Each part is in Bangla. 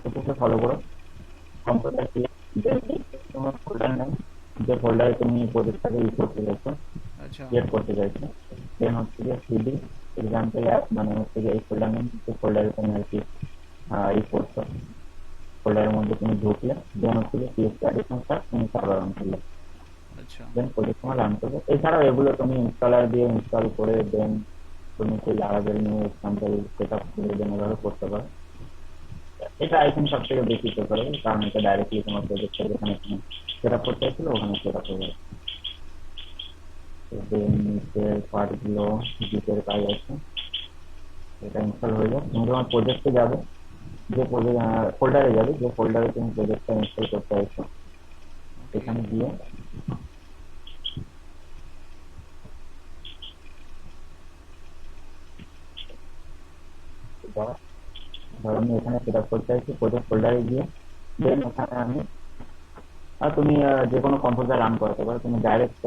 প্রসেসে ফলো করো। কম্পিউটার তোমার ফোল্ডার নেই, যে ফোল্ডারে তুমি প্রজেক্টটাকে করতে চাইছো, আচ্ছা। ক্রিয়েট করতে চাইছো। দেন হচ্ছে যে সিডি এক্সাম্পল অ্যাপ, মানে হচ্ছে যে এই ফোল্ডার নেম, যে ফোল্ডারে তুমি আর কি করছো, ফোল্ডারের মধ্যে তুমি ঢুকলে দেন হচ্ছে যে পিএসপি অ্যাডিশন স্টার্ট তুমি সার্ভার অন করলে, আচ্ছা। দেন প্রজেক্ট তোমার রান করবে। এছাড়াও এগুলো তুমি ইনস্টলার দিয়ে ইনস্টল করে দেন তুমি সেই লারাভেল নিয়ে এক্সাম্পল সেট আপ করে দেন এভাবে করতে পারো। এটা আই থিঙ্ক সব থেকে বেশি প্রেফারেবল, কারণ এটা ডাইরেক্টলি তোমার প্রজেক্টটা যেখানে তুমি সেট আপ করতে চাইছিল ওখানে সেট আপ করবে। দেন নিচের পার্টগুলো জিপের কাজ আছে, এটা ইনস্টল হয়ে যাবে। তুমি তোমার প্রজেক্টে যাবে, যে প্রজেক্ট ফোল্ডারে যাবে, যে ফোল্ডারে তুমি প্রজেক্টটা ইনস্টল করতে চাইছো ওকে। এখানে গিয়ে ধরো আমি এখানে সেট আপ করতে চাইছি প্রজেক্ট ফোল্ডারে গিয়ে, দেন এখানে আমি তুমি যে কোনো কম্পোজার রান করাতে পারো। তুমি ডাইরেক্ট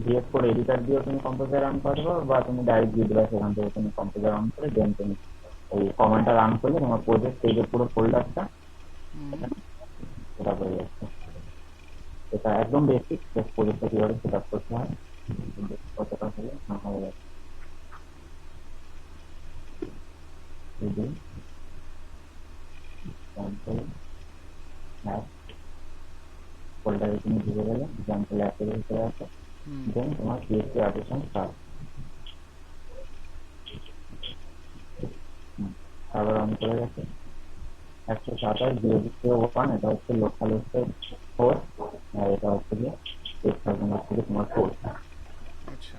ভিএস কোড এডিটর দিয়েও তুমি কম্পোজার রান করাতে পারো, বা তুমি ডাইরেক্ট জিব্রা সেখান থেকে তুমি কম্পোজার রান করে দেন তুমি এই কমান্ডটা রান করলে তোমার প্রজেক্ট এই যে পুরো ফোল্ডারটা হুম। সেট আপ হয়ে যাচ্ছে। এটা একদম বেসিক, প্রজেক্টটা কিভাবে সেট আপ করতে হয় কতটা হলে না হয়ে যাচ্ছে। ফোল্ডারে তুমি ঢুকে গেলে এক্সাম্পল অ্যাপের ভিতরে আছে, হুম। দেন তোমার PSP application start server on করে গেছে। 127.0.0.1 এটা হচ্ছে লোকাল হোস্টের ফোর, আর এটা হচ্ছে গিয়ে 8000 হচ্ছে গিয়ে তোমার ফোর। আচ্ছা।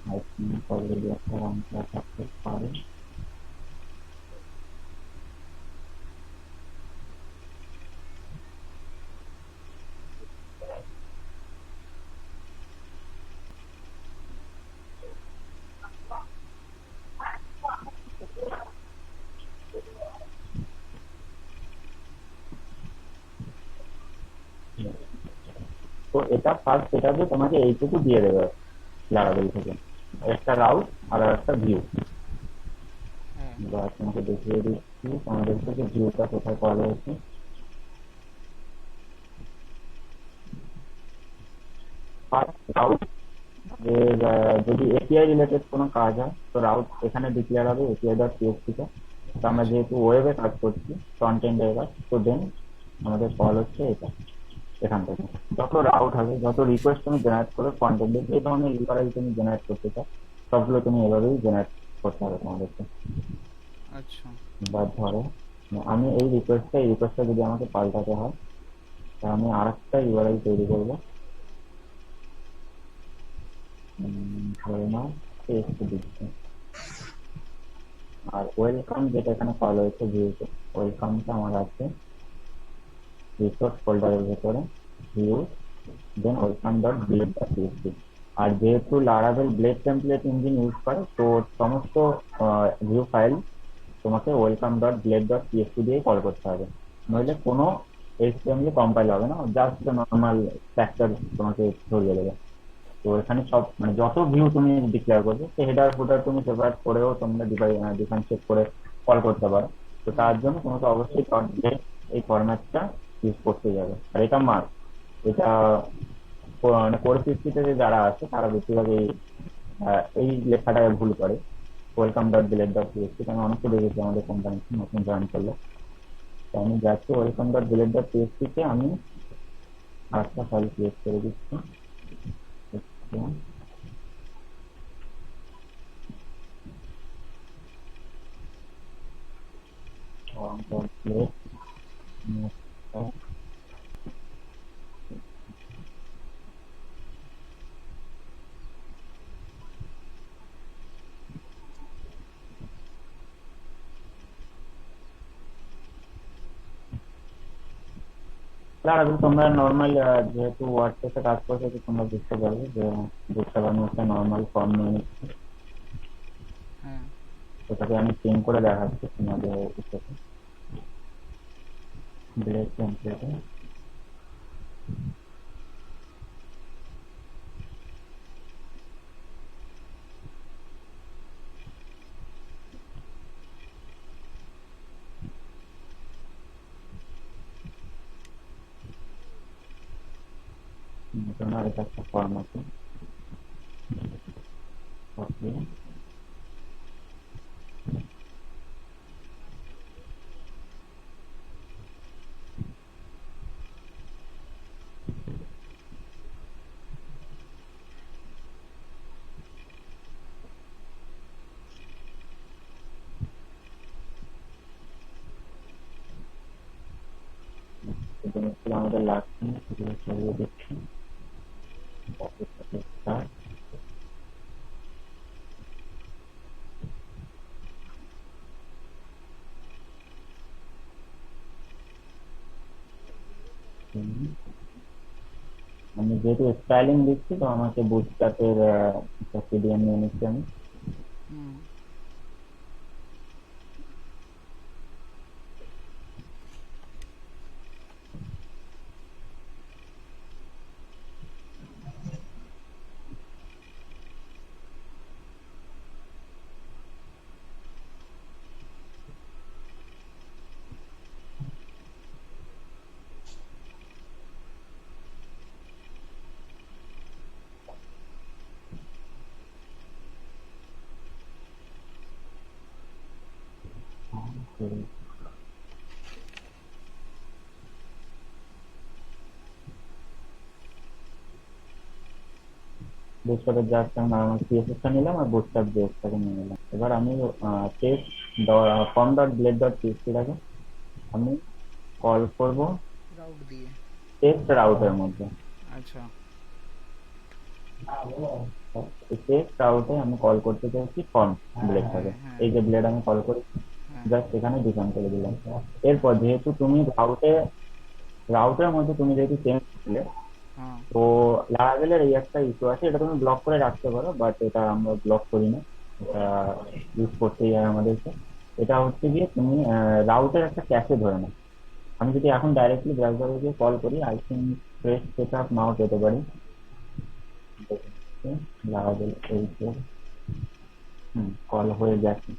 আর তুমি অলরেডি একটা রান করা থাকতে পারে। তো এটা ফার্স্ট সেটাতে তোমাকে এইটুকু দিয়ে দেবে লারাবেল থেকে, একটা রাউট আর একটা ভিউ। হ্যাঁ। বা তোমাকে দেখিয়ে দিচ্ছি তোমাদের থেকে ভিউটা কোথায় করা হয়েছে। ফার্স্ট রাউট, যদি এপিআই রিলেটেড কোনো কাজ হয় তো রাউট এখানে ডিক্লেয়ার হবে এপিআই ডট পিএসপি তে। তো আমরা আচ্ছা। যেহেতু ওয়েবে কাজ করছি, ফ্রন্ট এন্ডের কাজ, তো দেন আমাদের কল হচ্ছে এটা এখান থেকে। যত রাউট হবে, যত রিকোয়েস্ট তুমি জেনারেট করবে ফ্রন্ট এন্ডে, এই ধরনের ইউআরএল তুমি জেনারেট করতে চাও সবগুলো তুমি এভাবেই জেনারেট করতে হবে তোমাদেরকে। আচ্ছা। বা ধরো আমি এই রিকোয়েস্টটা যদি আমাকে পাল্টাতে হয়, তা আমি আর একটা ইউআরএল তৈরি করবো। ধরে নাও টেক্সট দিচ্ছি, আর ওয়েলকাম যেটা এখানে কল হয়েছে ভিউতে, ওয়েলকামটা আমার আছে রিসোর্স ফোল্ডারের ভেতরে, view, then welcome dot blade dot PHP. আর যেহেতু Laravel blade template engine use করে, তো সমস্ত ভিউ ফাইল তোমাকে welcome dot blade dot PHP দিয়েই কল করতে হবে, নইলে আচ্ছা। কোনো এইচটিএমএল কম্পাইল হবে না, জাস্ট নর্মাল ফ্যাক্টর তোমাকে ধরিয়ে দেবে। তো এখানে সব মানে যত ভিউ তুমি ডিক্লেয়ার করবে, সেই হেডার ফুটার তুমি সেপারেট করেও তোমরা ডিফারেন্সিয়েট করে কল করতে পারো। তো হুম। তার জন্য তোমাকে অবশ্যই ডট গেট এই ফরম্যাটটা ইউজ করতে যাবে, আর এটা মাস্ট। এটা মানে কোর পিসিতে যে যারা আছে তারা বেশিরভাগ এই লেখাটাকে ভুল করে, welcome dot delete dot PSP. আমি অনেককে দেখেছি আমাদের কোম্পানি নতুন জয়েন করলে। তো আমি যাচ্ছি welcome dot delete dot PSP তে, আমি আরেকটা ফাইল ক্রিয়েট করে দিচ্ছি। লারাভেল তোমরা নর্মাল, যেহেতু ওয়ার্ডপ্রেসে কাজ করছো তো তোমরা বুঝতে পারবে যে আমি একটা নর্মাল ফর্ম নিয়ে নিচ্ছি। হ্যাঁ। সেটাকে আমি চেঞ্জ করে দেখাচ্ছি তোমাদের সাথে ব্লেড টেমপ্লেটে। না, এটা একটা ফর্ম আছে। ওকে, এই জিনিসগুলো আমাদের লাগছে না, সেগুলো সরিয়ে দিচ্ছি। Office থেকে start। হুম, আমি যেহেতু স্টাইলিং দিচ্ছি তো আমাকে বুটস্ট্র্যাপের একটা পিডিএফ নিয়ে নিচ্ছি আমি। হুম। বুটস্ট্র্যাপের জাস্ট আমি নর্মাল সিএসএসটা নিলাম আর বুটস্ট্র্যাপ জেএসটাকে নিয়ে নিলাম। এবার আমি test form dot blade dot পিএইচপিটাকে আমি কল করব রাউট দিয়ে। টেস্ট রাউটের মধ্যে। আচ্ছা। এই টেস্ট রাউটে আমি কল করতে চাইছি ফর্ম ব্লেডটাকে। হ্যাঁ, হ্যাঁ, এই যে ব্লেড আমি কল করি, হ্যাঁ, জাস্ট এখানে ডিফাইন করে দিলাম। এরপর যেহেতু তুমি রাউটের মধ্যে তুমি যেহেতু চেঞ্জ করলে, হ্যাঁ। তো লারাভেলের এই একটা ইস্যু আছে, এটা তুমি ব্লক করে রাখতে পারো, বাট এটা আমরা ব্লক করি না, এটা ইউজ করতেই হয় আমাদেরকে। এটা হচ্ছে গিয়ে তুমি রাউটের একটা ক্যাশে ধরে নাও। আমি যদি এখন ডাইরেক্টলি ব্রাউজারে গিয়ে কল করি, I think fresh set up নাও পেতে পারি। লারাভেল এই যে কল হয়ে গেছে।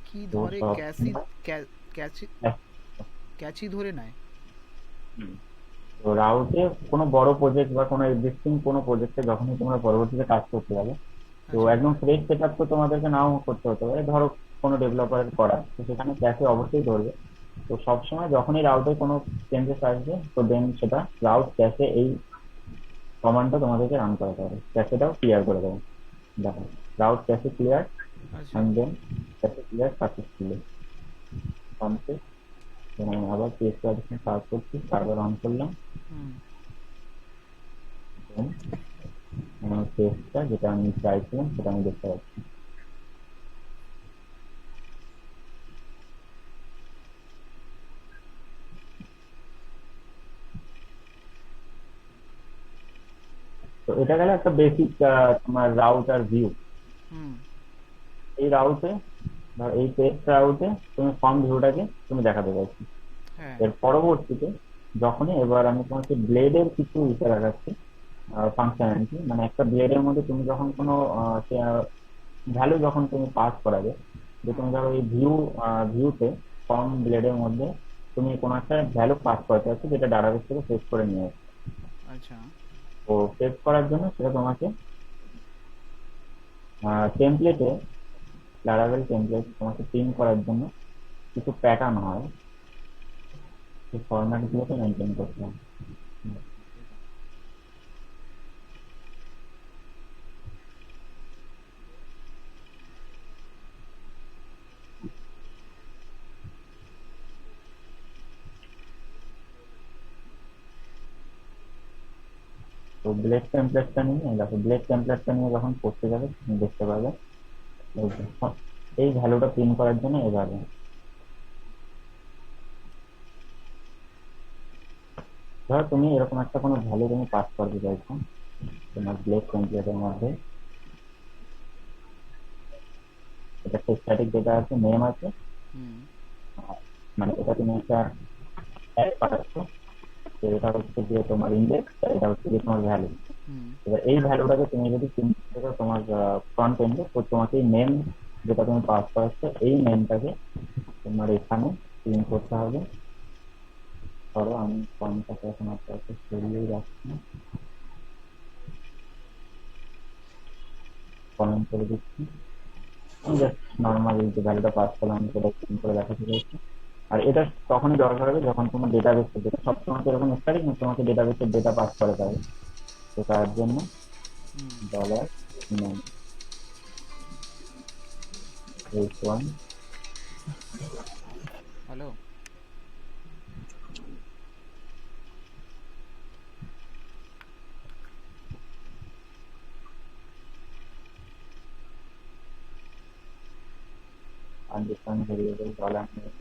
কি তো ধরে সব ক্যাচি হ্যাঁ, ক্যাচি ধরে নেয়? তো রাউটে কোনো বড় প্রজেক্ট বা কোনো এক্সিস্টিং কোনো প্রজেক্টে যখনই তোমরা পরবর্তীতে কাজ করতে যাবে, তো আচ্ছা। একদম ফ্রেশ সেট আপ তো তোমাদেরকে নাও করতে হতে পারে, ধরো কোনো ডেভেলপারের করা, তো সেখানে ক্যাশে অবশ্যই ধরবে। তো সবসময় যখনই রাউটে কোনো চেঞ্জেস আসবে, তো দেন সেটা রাউট ক্যাশে এই কমান্ডটা তোমাদেরকে রান করাতে হবে, ক্যাশেটাও ক্লিয়ার করে দেবে। দেখো, রাউট ক্যাশে ক্লিয়ার, আচ্ছা। And then cache clear successfully complete. আমি আবার পিএসপি অ্যাপ্লিকেশন সার্চ করছি, সার্ভার অন করলাম, হুম। দেন আমার পেজটা যেটা আমি চাইছিলাম সেটা আমি দেখতে পাচ্ছি। তো এটা গেল একটা বেসিক তোমার রাউটার ভিউ। হুম। এই রাউটে, ধর এই পেজ রাউটে তুমি ফর্ম ভিউটাকে তুমি দেখাতে চাইছো। হ্যাঁ। এর পরবর্তীতে যখনই এবার আমি তোমাকে ব্লেডের কিছু ইসে দেখাচ্ছি, ফাংশনালিটি, মানে একটা ব্লেডের মধ্যে তুমি যখন কোনো ভ্যালু যখন তুমি পাস করাবে, যে হুম। তুমি ধরো এই ভিউতে ফর্ম ব্লেডের মধ্যে তুমি কোনো একটা ভ্যালু পাস করতে চাচ্ছ, যেটা ডাটাবেস থেকে সেভ করে নিয়ে আসবে। আচ্ছা। তো সেভ করার জন্য সেটা তোমাকে টেমপ্লেটে, লারাভেল টেমপ্লেট তোমাকে প্রিন্ট করার জন্য কিছু প্যাটার্ন হয়, সেই ফরম্যাট গুলোকে মেনটেন করতে হবে। তো ব্লেড টেমপ্লেটটা নিয়ে দেখো, ব্লেড টেমপ্লেটটা নিয়ে যখন করতে যাবে তুমি দেখতে পাবে এই যে, এই ভ্যালুটা প্রিন্ট করার জন্য এভাবে, ধরো তুমি এরকম একটা কোনো ভ্যালু তুমি পাস করতে চাইছো তোমার ব্লেড টেমপ্লেটের মধ্যে। এটা একটা স্ট্যাটিক ডেটা আছে, নেম আছে, হুম। মানে এটা তুমি একটা অ্যাড পাঠাচ্ছ, তো এটা হচ্ছে গিয়ে তোমার ইন্ডেক্স, এটা হচ্ছে গিয়ে তোমার ভ্যালু। হুম। এবার এই ভ্যালুটাকে তুমি যদি প্রিন্ট করো তোমার ফ্রন্ট এন্ডে, তো তোমাকে এই নেম যেটা তুমি পাস করাচ্ছ, এই নেমটাকে তোমার এখানে প্রিন্ট করতে হবে। ধরো আমি ফর্মটাকে এখন আপনাকে সরিয়েই রাখছি, কমেন্ট করে দিচ্ছি। আমি জাস্ট নর্মাল যে ভ্যালুটা পাস করলাম সেটা প্রিন্ট করে দেখাতে চাইছি। আর এটা তখনই দরকার হবে যখন তোমার ডেটাবেস থেকে, সবসময় তো এরকম স্টার্টিং তোমাকে ডেটাবেসের ডেটা পাস করে পাবে। তো তার জন্য হুম। Dollar H1 hello. undefined variable dollar name.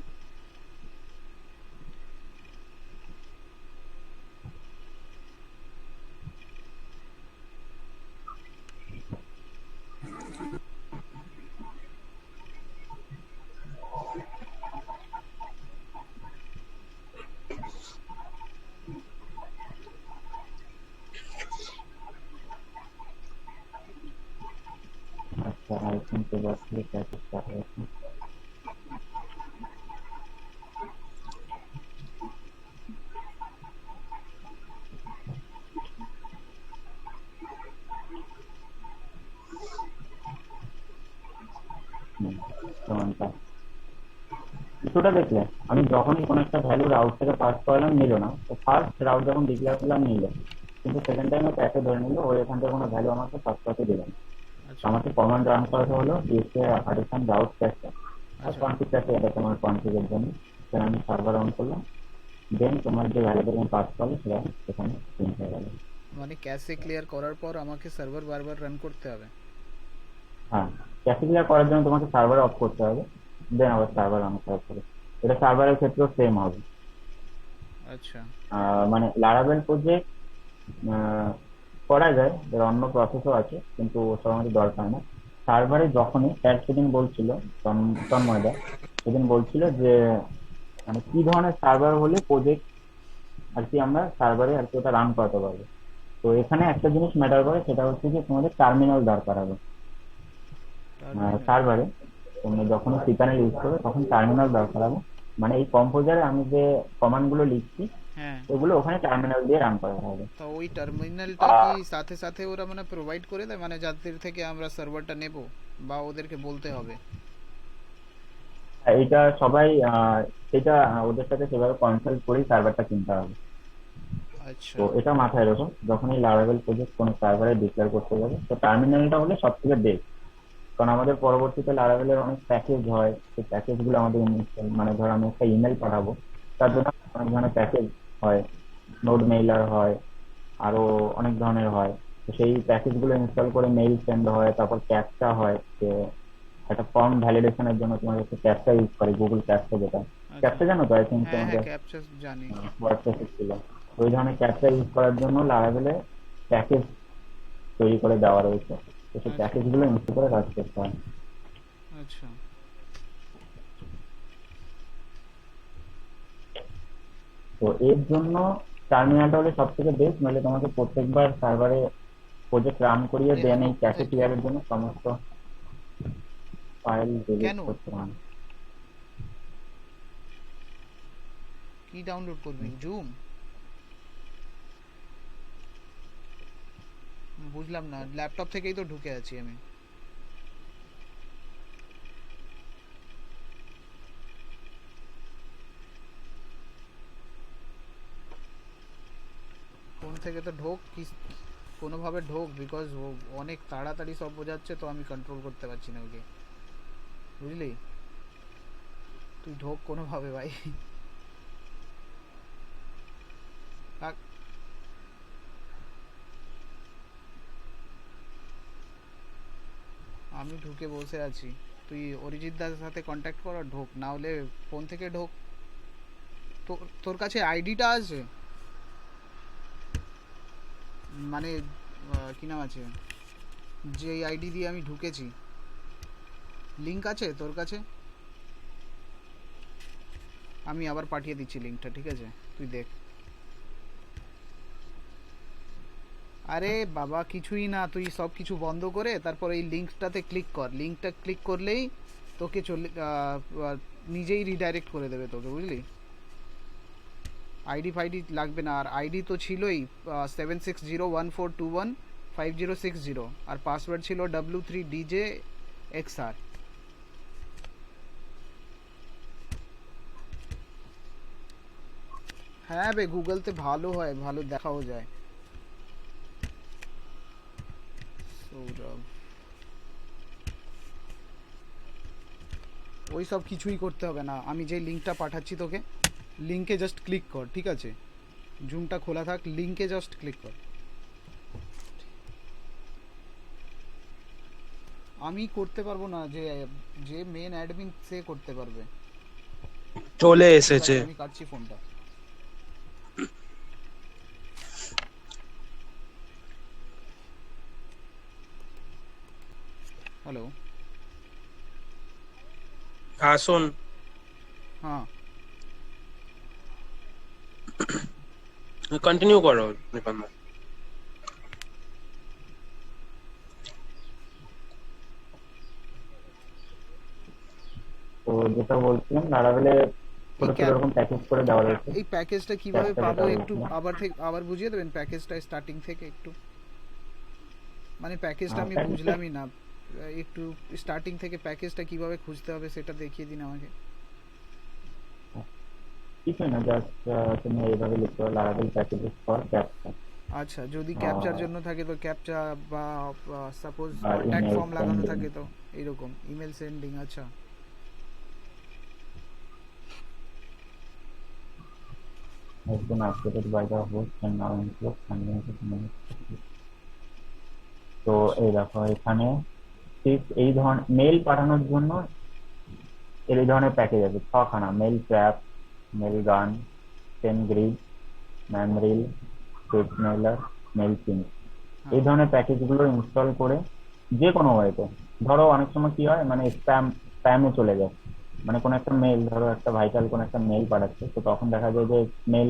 আচ্ছা, আর কিন্তু বসলে প্যাকেজ স্টার্ট হয়েছে। সমানটা কিছুটা দেখলে, আমি যখনই কোনো একটা ভ্যালু রাউট থেকে পাস করালাম নিল না, তো ফার্স্ট রাউট যখন ডিক্লেয়ার করলাম নিল, কিন্তু সেকেন্ড টাইমে প্যাকে ধরে নিল ওই এখান থেকে কোনো ভ্যালু আমাকে পাস করতে দিল না। আচ্ছা আমাকে কমান্ড রান করাতে হলো ডিএসএ আডিশন রাউট ক্যাশে আর আচ্ছা কনফিগ ক্যাশে, এটা তোমার কনফিগের জন্য। সেখানে আমি সার্ভার অন করলাম, দেন তোমার যে ভ্যালুটা তুমি পাস করলে সেটা সেখানে প্রিন্ট হয়ে গেল। মানে ক্যাশে ক্লিয়ার করার পর আমাকে সার্ভার বারবার রান করতে হবে? হ্যাঁ, ক্যাশে ক্লিয়ার করার জন্য তোমাকে সার্ভার অফ করতে হবে, দেন আবার সার্ভার অন করাতে হবে। এটা সার্ভারের ক্ষেত্রেও সেম হবে। আচ্ছা মানে লারাভেল প্রজেক্ট করা যায়, এর অন্য প্রসেসও আছে কিন্তু ওসব আমাদের দরকার না। সার্ভারে যখনই স্যার সেদিন বলছিল, তন্ময়দা সেদিন বলছিল যে মানে কি ধরনের সার্ভার হলে প্রজেক্ট আর কি আমরা সার্ভারে আর কি ওটা রান করাতে পারবো। তো এখানে একটা জিনিস ম্যাটার করে, সেটা হচ্ছে যে তোমাদের টার্মিনাল দরকার হবে। টার্মিনাল। সার্ভারে তোমরা যখন সিপ্যানেল ইউজ করবে তখন টার্মিনাল দরকার হবে। মানে এই কম্পোজারে আমি যে কমান্ড গুলো লিখছি হ্যাঁ। এগুলো ওখানে টার্মিনাল দিয়ে রান করা হবে। তো ওই টার্মিনালটা কি সাথে সাথে ওরা মানে প্রোভাইড করে দেয়, মানে যাদের থেকে আমরা সার্ভারটা নেব, বা ওদেরকে বলতে হবে? এইটা সবাই সেটা ওদের সাথে সেভাবে কনসাল্ট করেই সার্ভারটা কিনতে হবে। আচ্ছা তো এটা মাথায় রেখো, যখন এই লারাভেল প্রজেক্ট কোনো সার্ভারে ডিক্লেয়ার করতে যাবে তো টার্মিনালটা হলে সব থেকে বেস্ট। কারণ আমাদের পরবর্তীতে লারাভেলের অনেক প্যাকেজ হয়, সেই প্যাকেজ গুলো আমাদের ইনস্টল, মানে ধর আমি একটা ইমেল পাঠাবো, তার হ্যাঁ জন্য অনেক ধরনের প্যাকেজ হয়, নোড মেইলার হয়, আরো অনেক ধরনের হয়। তো সেই প্যাকেজ গুলো ইনস্টল করে মেইল সেন্ড হয়, তারপর ক্যাপচা হয়, যে একটা ফর্ম ভ্যালিডেশনের জন্য তোমার হচ্ছে ক্যাপচা ইউজ করে, গুগল ক্যাপচা, যেটা আচ্ছা। ক্যাপচা জানো তো আই থিঙ্ক হ্যাঁ হ্যাঁ, তোমাদের ক্যাপচার জানি। হোয়াটসঅ্যাপে ছিল। তো ওই ধরনের ক্যাপচা ইউজ করার জন্য লারাভেলে প্যাকেজ তৈরি করে দেওয়া রয়েছে। তো সেই আচ্ছা প্যাকেজ গুলো ইনস্টল করে কাজ করতে হয়। আচ্ছা তো এর জন্য টার্মিনালটা হলে সব থেকে বেস্ট, নইলে তোমাকে প্রত্যেকবার সার্ভারে প্রজেক্ট রান করিয়ে দেন হ্যালো, এই ক্যাশে কোথায় তুই? ক্লিয়ারের জন্য সমস্ত ফাইল ডিলিট কেন? করতে হয়। কি ডাউনলোড করবি, জুম? বুঝলাম না, ল্যাপটপ থেকেই তো ঢুকে আছি আমি। ফোন থেকে তো ঢোক, কি কোনোভাবে ঢোক, বিকজ ও অনেক তাড়াতাড়ি সব বোঝাচ্ছে, তো আমি কন্ট্রোল করতে পারছি না ওকে, বুঝলি? তুই ঢোক কোনোভাবে ভাই। থাক। আমি ঢুকে বসে আছি, তুই অরিজিৎ দার সাথে কন্ট্যাক্ট কর আর ঢোক, না হলে ফোন থেকে ঢোক। তোর কাছে আইডিটা আছে? মানে কি নাম আছে, যে আইডি দিয়ে আমি ঢুকেছি, লিংক আছে তোর কাছে? আমি আবার পাঠিয়ে দিচ্ছি লিংকটা, ঠিক আছে? তুই দেখ। আরে বাবা কিছুই না, তুই সব কিছু বন্ধ করে তারপর এই লিঙ্কটাতে ক্লিক কর, লিঙ্কটা ক্লিক করলেই তোকে নিজেই রিডাইরেক্ট করে দেবে তোকে, বুঝলি? আইডি ফাইডি লাগবে না, আর আইডি তো ছিলই 7601421506 আর পাসওয়ার্ড ছিল W3DJ XR। হ্যাঁ বে, গুগলতে ভালো হয়, ভালো দেখাও যায়। সৌরভ, ওই সব কিছুই করতে হবে না, আমি যে লিঙ্কটা পাঠাচ্ছি তোকে, লিঙ্কে জাস্ট ক্লিক কর, ঠিক আছে? জুমটা খোলা থাক, লিঙ্কে জাস্ট ক্লিক কর। আমি করতে পারবো না, যে যে মেন অ্যাডমিন সে করতে পারবে। চলে ঠিক এসেছে। আছে, আমি কাটছি ফোনটা। হ্যালো। আসুন, হ্যাঁ, কন্টিনিউ করো নিপন। তো যেটা বলছিলাম লারাভেলে ছোট ছোট এরকম প্যাকেজ করে দেওয়া রয়েছে। এই প্যাকেজটা কিভাবে একটা পাবো যেটা একটু বলছিলাম, আবার বুঝিয়ে দেবেন প্যাকেজটা স্টার্টিং থেকে একটু? মানে প্যাকেজটা আমি প্যাকেজটা বুঝলামই না, একটু স্টার্টিং থেকে প্যাকেজটা কিভাবে খুঁজতে হবে সেটা দেখিয়ে দিন আমাকে। কিছুই না, জাস্ট তুমি এইভাবে লিখতে পারো লারাভেল প্যাকেজেস ফর ক্যাপচা আচ্ছা, যদি ক্যাপচার জন্য থাকে তো ক্যাপচা, বা সাপোজ আর কন্ট্যাক্ট ইমেল ফর্ম লাগানো সেন্ডিং। থাকে তো এইরকম ইমেল সেন্ডিং। আচ্ছা, has been updated by the host and now includes unlimited minutes. তো এই দেখো এখানে ঠিক এই ধরনের মেল পাঠানোর জন্য এই ধরনের প্যাকেজ আছে ছখানা: মেল ট্র্যাপ, মেল গান, সেন গ্রিড, ম্যামরিল, সুইট মেলার, মেল পিন। এই হ্যাঁ, ধরনের প্যাকেজগুলো ইনস্টল করে যে কোনো ওয়েতে, ধরো অনেক সময় কি হয় মানে স্প্যামে চলে যায়, মানে কোনো একটা মেল, ধরো একটা ভাইটাল কোনো একটা মেল পাঠাচ্ছে, তো তখন দেখা যায় যে মেল,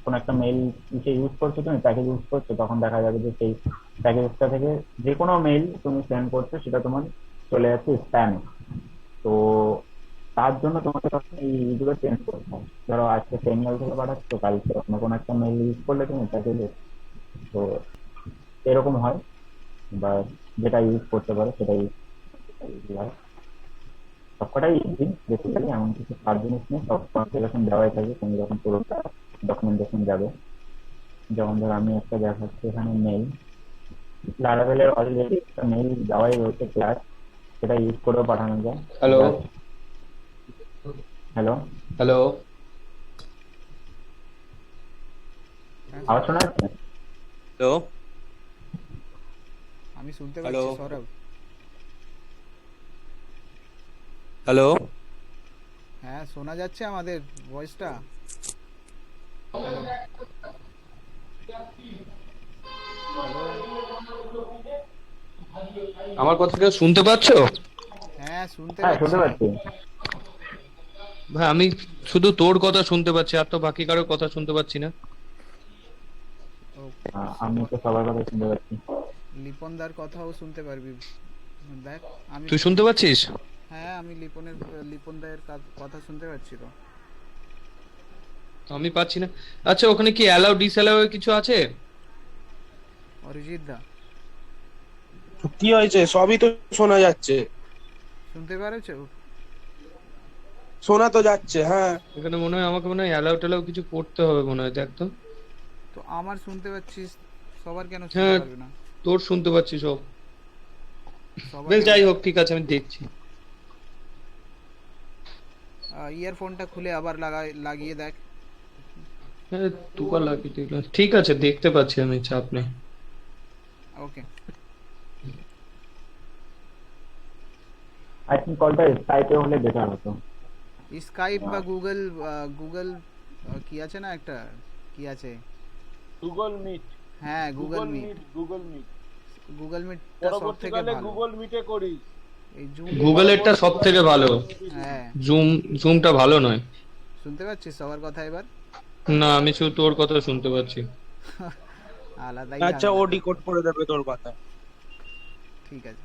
কোনো একটা মেল ইসে ইউজ করছো, তুমি প্যাকেজ ইউজ করছো, তখন দেখা যাবে যে সেই প্যাকেজটা থেকে যে কোনো মেল তুমি সেন্ড করছো সেটা তোমার চলে যাচ্ছে স্প্যামে। তো তার জন্য তোমাকে তখন এইগুলো চেঞ্জ করতে হবে। ধরো আজকে সেই মেল থেকে পাঠাচ্ছো, কালকে অন্য কোনো একটা মেল ইউজ করলে তুমি প্যাকেজে, তো এরকম হয়। বা যেটা ইউজ করতে পারো সেটাই হয়। সবকটাই ইজি বেসিক্যালি, এমন কিছু খারাপ জিনিস নেই, সব কনফিগারেশন দেওয়াই থাকে, তুমি যখন পুরো ডকুমেন্টেশন যাবে। যেমন ধরো আমি একটা দেখাচ্ছি এখানে মেল, লারাভেলের অলরেডি একটা মেল দেওয়াই রয়েছে ক্লাস, সেটা ইউজ করেও পাঠানো যায়। হ্যালো। Hello, hello. হ্যাঁ আওয়াজ সৌরভ, শোনা যাচ্ছে? হ্যালো। আমি শুনতে হ্যালো। পাচ্ছি সৌরভ। হ্যালো। হ্যাঁ, শোনা যাচ্ছে আমাদের ভয়েসটা? Hello, hello. আমার কথা কেউ শুনতে পাচ্ছো? হ্যাঁ, শুনতে হ্যাঁ শুনতে পাচ্ছি। পাচ্ছি। ভাই আমি শুধু তোর কথা শুনতে পাচ্ছি, আর তো বাকি কারোর কথা শুনতে পাচ্ছি না। ওকে, আমি তো সবার কথা শুনতে পাচ্ছি। লিপনদার কথাও শুনতে পারবি, দেখ। আমি তুই শুনতে পাচ্ছিস? হ্যাঁ, আমি লিপন দায়ের কথা শুনতে পাচ্ছি তো। আমি পাচ্ছি না। আচ্ছা, ওখানে কি অ্যালাউ ডিসঅ্যালাউ কিছু আছে? অরিজিৎ দা, কি হয়েছে? সবই তো শোনা যাচ্ছে। শুনতে পারছো? শোনা তো যাচ্ছে, হ্যাঁ। এখানে মনে হয় আমাকে মনে হয় অ্যালাউ টেলাউ কিছু করতে হবে মনে হয়, দেখ তো। তো আমার শুনতে পাচ্ছিস, সবার কেন শুনতে হ্যাঁ, পারবি না? তোর শুনতে পাচ্ছি সব। বেশ, সবারই যাই হোক, ঠিক আছে, আমি দেখছি। ইয়ারফোনটা খুলে আবার লাগিয়ে দেখ। হ্যাঁ, দুবার লাগিয়ে দিলাম, ঠিক আছে, দেখতে পাচ্ছি আমি, চাপ নেই। ওকে। আই থিঙ্ক কলটা স্কাইপে হলে বেটার হতো। স্কাইপ বা গুগল, গুগল কি আছে না একটা, কি আছে? Google Meet. হ্যাঁ, Google Google Meet. Meet Google Meet Google মিটটা সব থেকে পরবর্তীকালে ভালো। গুগল মিটে করিস। এই জুম, গুগলেরটা সব থেকে ভালো। হ্যাঁ। জুমটা ভালো নয়। শুনতে পাচ্ছিস সবার কথা এবার? না, আমি শুধু তোর কথা শুনতে পাচ্ছি। আলাদাই আচ্ছা, ও ঝামেলা। ডিকোড করে দেবে তোর কথা। ঠিক আছে।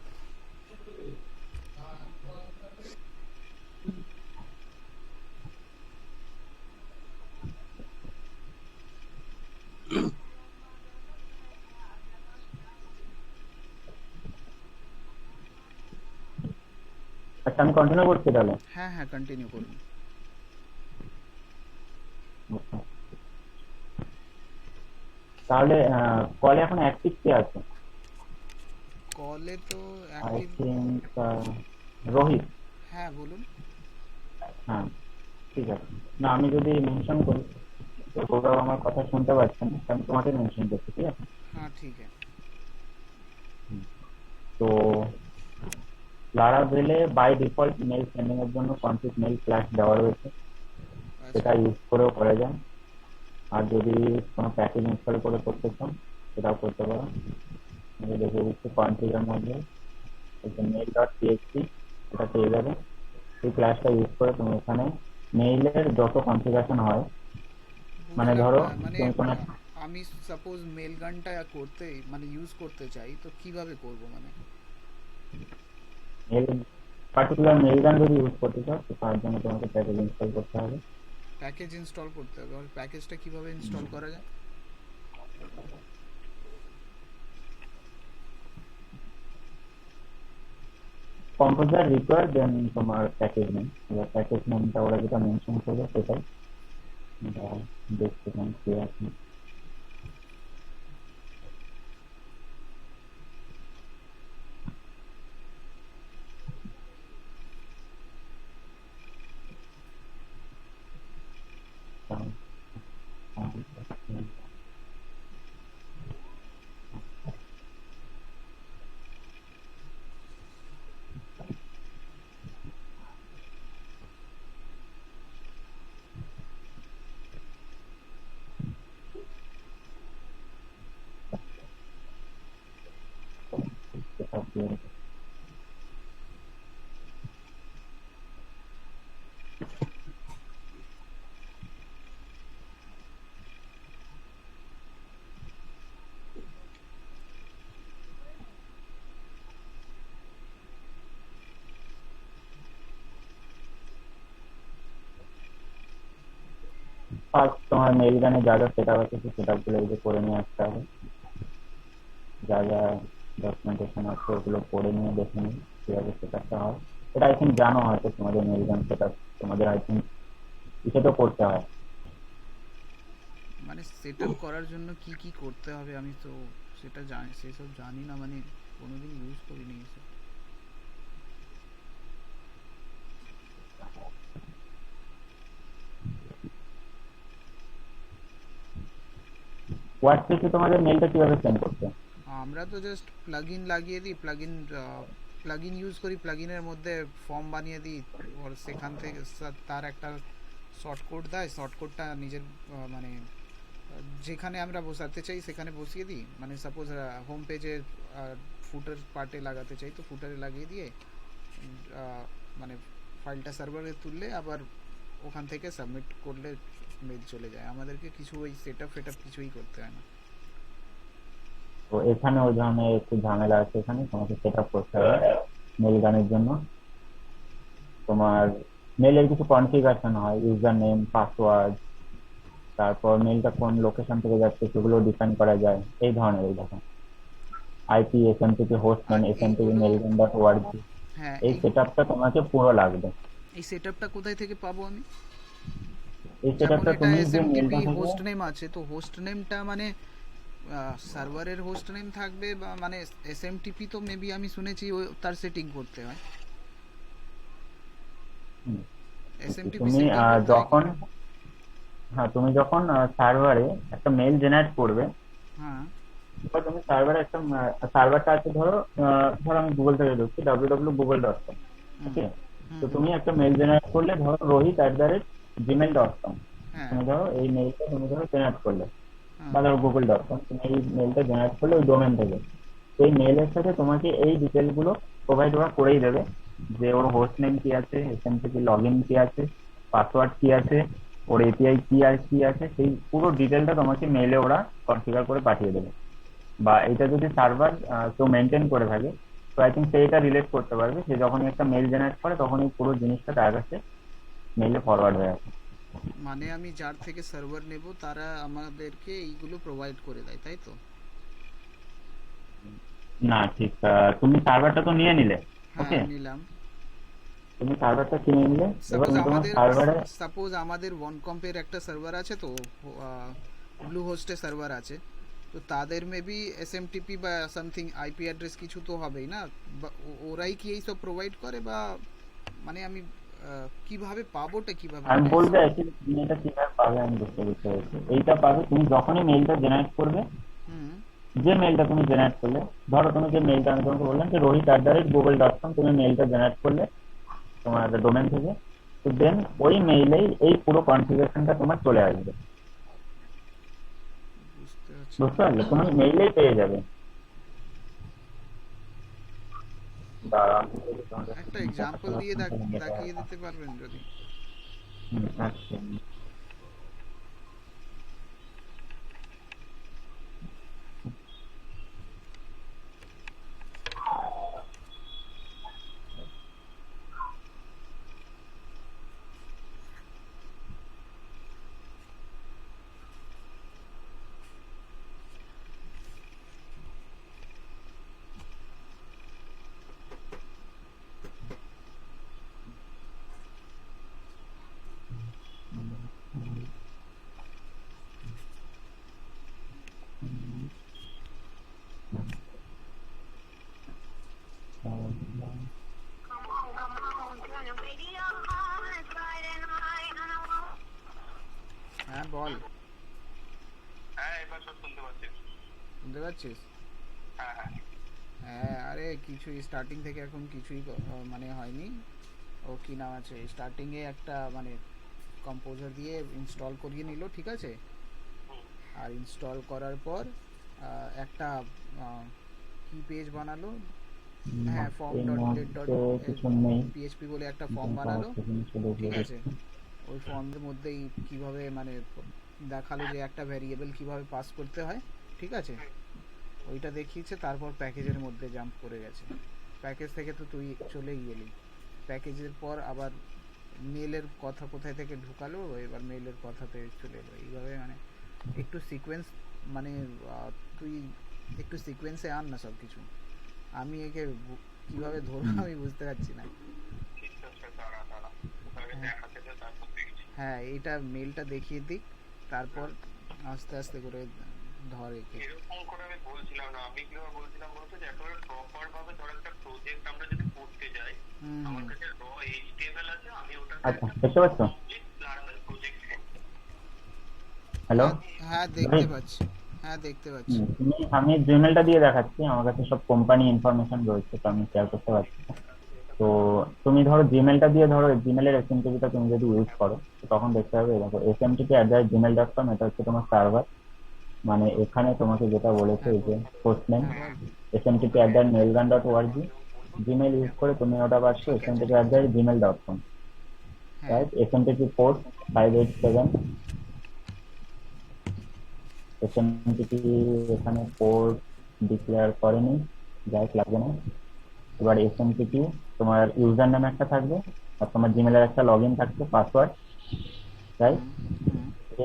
আচ্ছা, আমি কন্টিনিউ করছি তাহলে। হ্যাঁ হ্যাঁ কন্টিনিউ করুন। তাহলে কলে এখন অ্যাক্টিভ কে আছে? কলে তো আই অ্যাক্টিভ। থিঙ্ক রোহিত। হ্যাঁ বলুন। হ্যাঁ, ঠিক আছে। না, আমি যদি মেনশন করি তো ওরাও আমার কথা শুনতে পাচ্ছে না, আমি তোমাকে মেনশন করছি, ঠিক আছে? হ্যাঁ ঠিক আছে। তো লারাভেলে বাই ডিফল্ট মেল সেন্ডিং এর জন্য কনফিগ মেল ফ্ল্যাশ দেওয়া রয়েছে, আচ্ছা সেটা ইউজ করেও করা যায়। আর যদি কোনো প্যাকেজ ইনস্টল করে করতে চান সেটাও করতে পারো। আমি দেখে দিচ্ছি কনফিগের মধ্যে মেল ডট টিএক্সটি, এটা পেয়ে যাবে। এই ক্লাসটা ইউজ করে তুমি এখানে মেইলের যত কনফিগারেশন হয়, মানে বুঝলাম ধরো না, মানে তুমি কোনো আমি সাপোজ মেল গানটা করতে মানে ইউজ করতে চাই তো কিভাবে করব মানে? মেল পার্টিকুলার মেল গান যদি ইউজ করতে চাও তো তার জন্য তোমাকে প্যাকেজ ইনস্টল করতে হবে। প্যাকেজ ইনস্টল করতে হবে, আর প্যাকেজটা কিভাবে ইনস্টল করা যায়? কম্পোজার রিকোয়ার দেন তোমার প্যাকেজ নেম, এবার প্যাকেজ নেমটা ওরা যেটা মেনশন করবে সেটাই দেখতে পান কি আছে। ফার্স্ট তোমার মেল গানে যা যা সেট আপ আছে সেই সেট আপ গুলো এই যে করে নিয়ে আসতে হবে। যা যা ডকুমেন্টেশন আছে ওগুলো পড়ে নিয়ে দেখে নিই কিভাবে সেট আপটা হয়। এটা আই থিঙ্ক জানো হয়তো, তোমাদের মেল গান সেট আপ তোমাদের আই থিঙ্ক কিছু তো করতে হয়। মানে সেটআপ করার জন্য কি কি করতে হবে আমি তো সেটা জানি, সেসব জানি না, মানে কোনোদিন ইউজ করিনি এসব। হোয়াটসঅ্যাপে তোমাদের মেলটা কিভাবে সেন্ড করতে? আমরা তো জাস্ট প্লাগইন লাগিয়ে দিই, প্লাগইন ইউজ করি, প্লাগইনের মধ্যে ফর্ম বানিয়ে দিই, আর সেখান থেকে তার একটা শর্ট কোড দেয়, শর্ট কোডটা নিজের মানে যেখানে আমরা বসাতে চাই সেখানে বসিয়ে দিই। মানে সাপোজ হোম পেজে ফুটার পার্টে লাগাতে চাই তো ফুটারে লাগিয়ে দিয়ে মানে ফাইলটা সার্ভারে তুললে আবার ওখান থেকে সাবমিট করলে মেল চলে যায়, আমাদেরকে কিছু ওই সেটআপ ফেটআপ কিছুই করতে হয় না। তো এখানে ওই ধরনের একটু ঝামেলা আছে, এখানে তোমাকে সেট আপ করতে হবে মেল গানের জন্য। তোমার মেলের কিছু কনফিগারেশন হয়, ইউজার নেম, পাসওয়ার্ড, তারপর মেলটা কোন লোকেশন থেকে যাচ্ছে সেগুলো ডিফাইন করা যায়। এই ধরনের এই দেখো আইপি, এসএমটিপি, হোস্ট নেম, আর এসএমটিপি, এইগুলো, মেলগান ডট ওআরজি, হ্যাঁ এই এই সেটআপটা তোমাকে পুরো লাগবে। এই সেটআপটা কোথায় থেকে পাবো আমি? এই যেমন সেটআপটা এটা তুমি যে এসএমটিপি মেলটা থেকে হোস্ট নেম আছে, তো হোস্ট নেমটা মানে সার্ভারের হোস্ট নেম থাকবে, বা মানে এসএমটিপি তো মেবি আমি শুনেছি তার সেটিং করতে হয়, হুম, এসএমটিপি তুমি সেটিং করতে হয় কি? যখন হ্যাঁ তুমি যখন সার্ভারে একটা মেল জেনারেট করবে, হ্যাঁ এবার তুমি সার্ভারে একটা সার্ভারটা আছে ধরো, ধরো আমি গুগল থেকে ঢুকছি www.google.com, হুম ওকে? হুম তো হুম, তুমি একটা মেল জেনারেট করলে ধরো rohit@gmail.com, হ্যাঁ তুমি ধরো এই মেলটা তুমি ধরো জেনারেট করলে, হ্যাঁ বা ধরো google.com, তুমি এই মেলটা জেনারেট করলে ওই ডোমেন থেকে। তো এই মেলের সাথে তোমাকে এই ডিটেলস গুলো প্রোভাইড ওরা করেই দেবে, যে ওর হোস্ট নেম কি আছে, এসএমটিপি লগইন কি আছে, পাসওয়ার্ড কি আছে, ওর এপিআই কি আর কি আছে, সেই পুরো ডিটেলটা তোমাকে মেলে ওরা কনফিগার করে পাঠিয়ে দেবে। বা এটা যদি সার্ভার কেউ মেনটেন করে থাকে তো আই থিঙ্ক সেইটা রিলেট করতে পারবে, সে যখনই একটা মেল জেনারেট করে তখনই পুরো জিনিসটা তার কাছে মেইলে ফরওয়ার্ড হয়ে আসে। মানে আমি যার থেকে সার্ভার নেব তারা আমাদেরকে এইগুলো প্রোভাইড করে দেয়, তাই তো? না ঠিক, তুমি সার্ভারটা তো নিয়ে নিলে, হ্যাঁ ওকে? নিলাম। তুমি সার্ভারটা কিনে নিলে, এবার সাপোজ তুমি তোমার আমাদের সার্ভারে ওয়ান কম্পের একটা সার্ভার আছে, তো ব্লু হোস্টে সার্ভার আছে, তো তাদের মেবি এসএমটিপি বা সামথিং আইপি অ্যাড্রেস কিছু তো হবেই না, বা ওরাই কি এই সব প্রোভাইড করে, বা মানে আমি কিভাবে পাবোটা কিভাবে আমি মানে বলতে চাইছি যে তুমি এটা কিভাবে পাবে, আমি বুঝতে বুঝতে পেরেছি। এইটা পাবে তুমি যখনই মেইলটা জেনারেট করবে, হুম যে মেইলটা তুমি জেনারেট করলে, ধরো তুমি যে মেইলটা আমি তোমাকে বললাম যে rohit@google.com, তুমি মেইলটা জেনারেট করলে তোমার ডোমেন থেকে, তো দেন ওই মেইলেই এই পুরো কনফিগারেশনটা তোমার চলে আসবে। বুঝতে পারছি। বুঝতে পারলে? তুমি মেইলেই পেয়ে যাবে। দাঁড়াও, আমি যদি তোমাকে একটা এক্সাম্পল দিয়ে দেখিয়ে দিতে পারবেন যদি? আচ্ছা। হ্যাঁ বল, হ্যাঁ এবার সব শুনতে পাচ্ছি। শুনতে পাচ্ছিস? হ্যাঁ হ্যাঁ হ্যাঁ, আরে কিছুই স্টার্টিং থেকে এখন কিছুই মানে হয়নি। ও কি নাম আছে, স্টার্টিংয়ে একটা মানে কম্পোজার দিয়ে ইনস্টল করিয়ে নিল, ঠিক আছে? আর ইনস্টল করার পর একটা কি পেজ বানালো, হ্যাঁ ফর্ম এই ডট ডেট ডট মুহূর্তে কিছু নেই, পিএইচপি বলে একটা ফর্ম বানালো, ঠিক আছে? ওই ফর্মের মধ্যেই কিভাবে মানে দেখালো যে একটা ভ্যারিয়েবল কিভাবে পাস করতে হয়, ঠিক আছে? ওইটা দেখিয়েছে, তারপর প্যাকেজের মধ্যে জাম্প করে গেছে। প্যাকেজ থেকে তো তুই চলেই গেলি, প্যাকেজের পর আবার মেলের কথা কোথায় থেকে ঢুকালো, এবার মেলের কথাতে চলে এলো, এইভাবে মানে একটু সিকোয়েন্স মানে তুই একটু সিকোয়েন্সে আন না সব কিছু। আমি একে কিভাবে ধরবো আমি বুঝতে পারছি না। ঠিক আছে, দাঁড়া দাঁড়া, তাহলে দেখাতে দে, তারপর দেখছি। হ্যাঁ, এইটা মেলটা দেখিয়ে দিক, তারপর আস্তে আস্তে করে ধর একে। এরকম করে আমি বলছিলাম না, আমি কিভাবে বলছিলাম বলতে, যে একেবারে প্রপার ভাবে ধর একটা প্রজেক্ট আমরা যদি করতে যাই, আমার কাছে র এইচটিএমএল আছে, আমি ওটাকে আচ্ছা দেখতে পাচ্ছ? কমপ্লিট লার্নার প্রজেক্ট করব। হ্যালো, হ্যাঁ দেখতে পাচ্ছি, হ্যাঁ দেখতে পাচ্ছি। আমি জিমেলটা দিয়ে দেখাচ্ছি, আমার কাছে সব কোম্পানি ইনফরমেশন রয়েছে, তো আমি শেয়ার করতে পারছি। তো তুমি ধরো জিমেলটা দিয়ে, ধরো জিমেলের এসএমটিপিটা তুমি যদি ইউজ করো, তো তখন দেখতে হবে দেখো smtp@gmail.com, এটা হচ্ছে তোমার সার্ভার। মানে এখানে তোমাকে যেটা বলেছে এই যে হোস্ট নেম হ্যাঁ বল। smtp@mailgun.org, জিমেল ইউজ করে তুমি ওটা পাচ্ছ smtp@gmail.com, হ্যাঁ রাইট? smtp পোর্ট 587, smtp এখানে পোর্ট ডিক্লেয়ার করেনি, যাই হোক লাগবে না। এবার এসএমটিপি তোমার ইউজার নাম একটা থাকবে, আর তোমার জিমেলের একটা লগ ইন থাকবে, পাসওয়ার্ড, রাইট?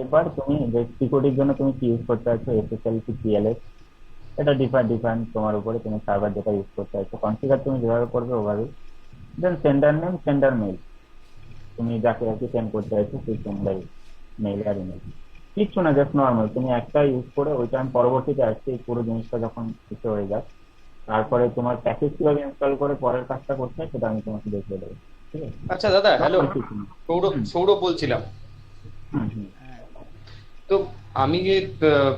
এবার তুমি যে সিকিউরিটির জন্য তুমি কি ইউজ করতে চাইছো, এসএসএল কি পিএলএস, এটা ডিফারেন্ট তোমার উপরে, তুমি সার্ভার যেটা ইউজ করতে চাইছো, কনফিগার তুমি যেভাবে করবে ওভাবেই। দেন সেন্ডার নেম, সেন্ডার মেইল, তুমি যাকে যাকে সেন্ড করতে চাইছো সেই সেন্ডার মেইল আর ইমেল, কিচ্ছু না, জাস্ট নর্মাল তুমি একটা ইউজ করে, ওইটা আমি পরবর্তীতে আসছি এই পুরো জিনিসটা যখন কিছু হয়ে যাক, তারপরে তোমার প্যাকেজ কিভাবে ইনস্টল করে পরের কাজটা করতে হয় সেটা আমি তোমাকে দেখিয়ে দেবো, ঠিক আছে? আচ্ছা দাদা, হ্যালো, নর্মাল কিছু না। সৌরভ বলছিলাম। হুম। হ্যাঁ তো আমি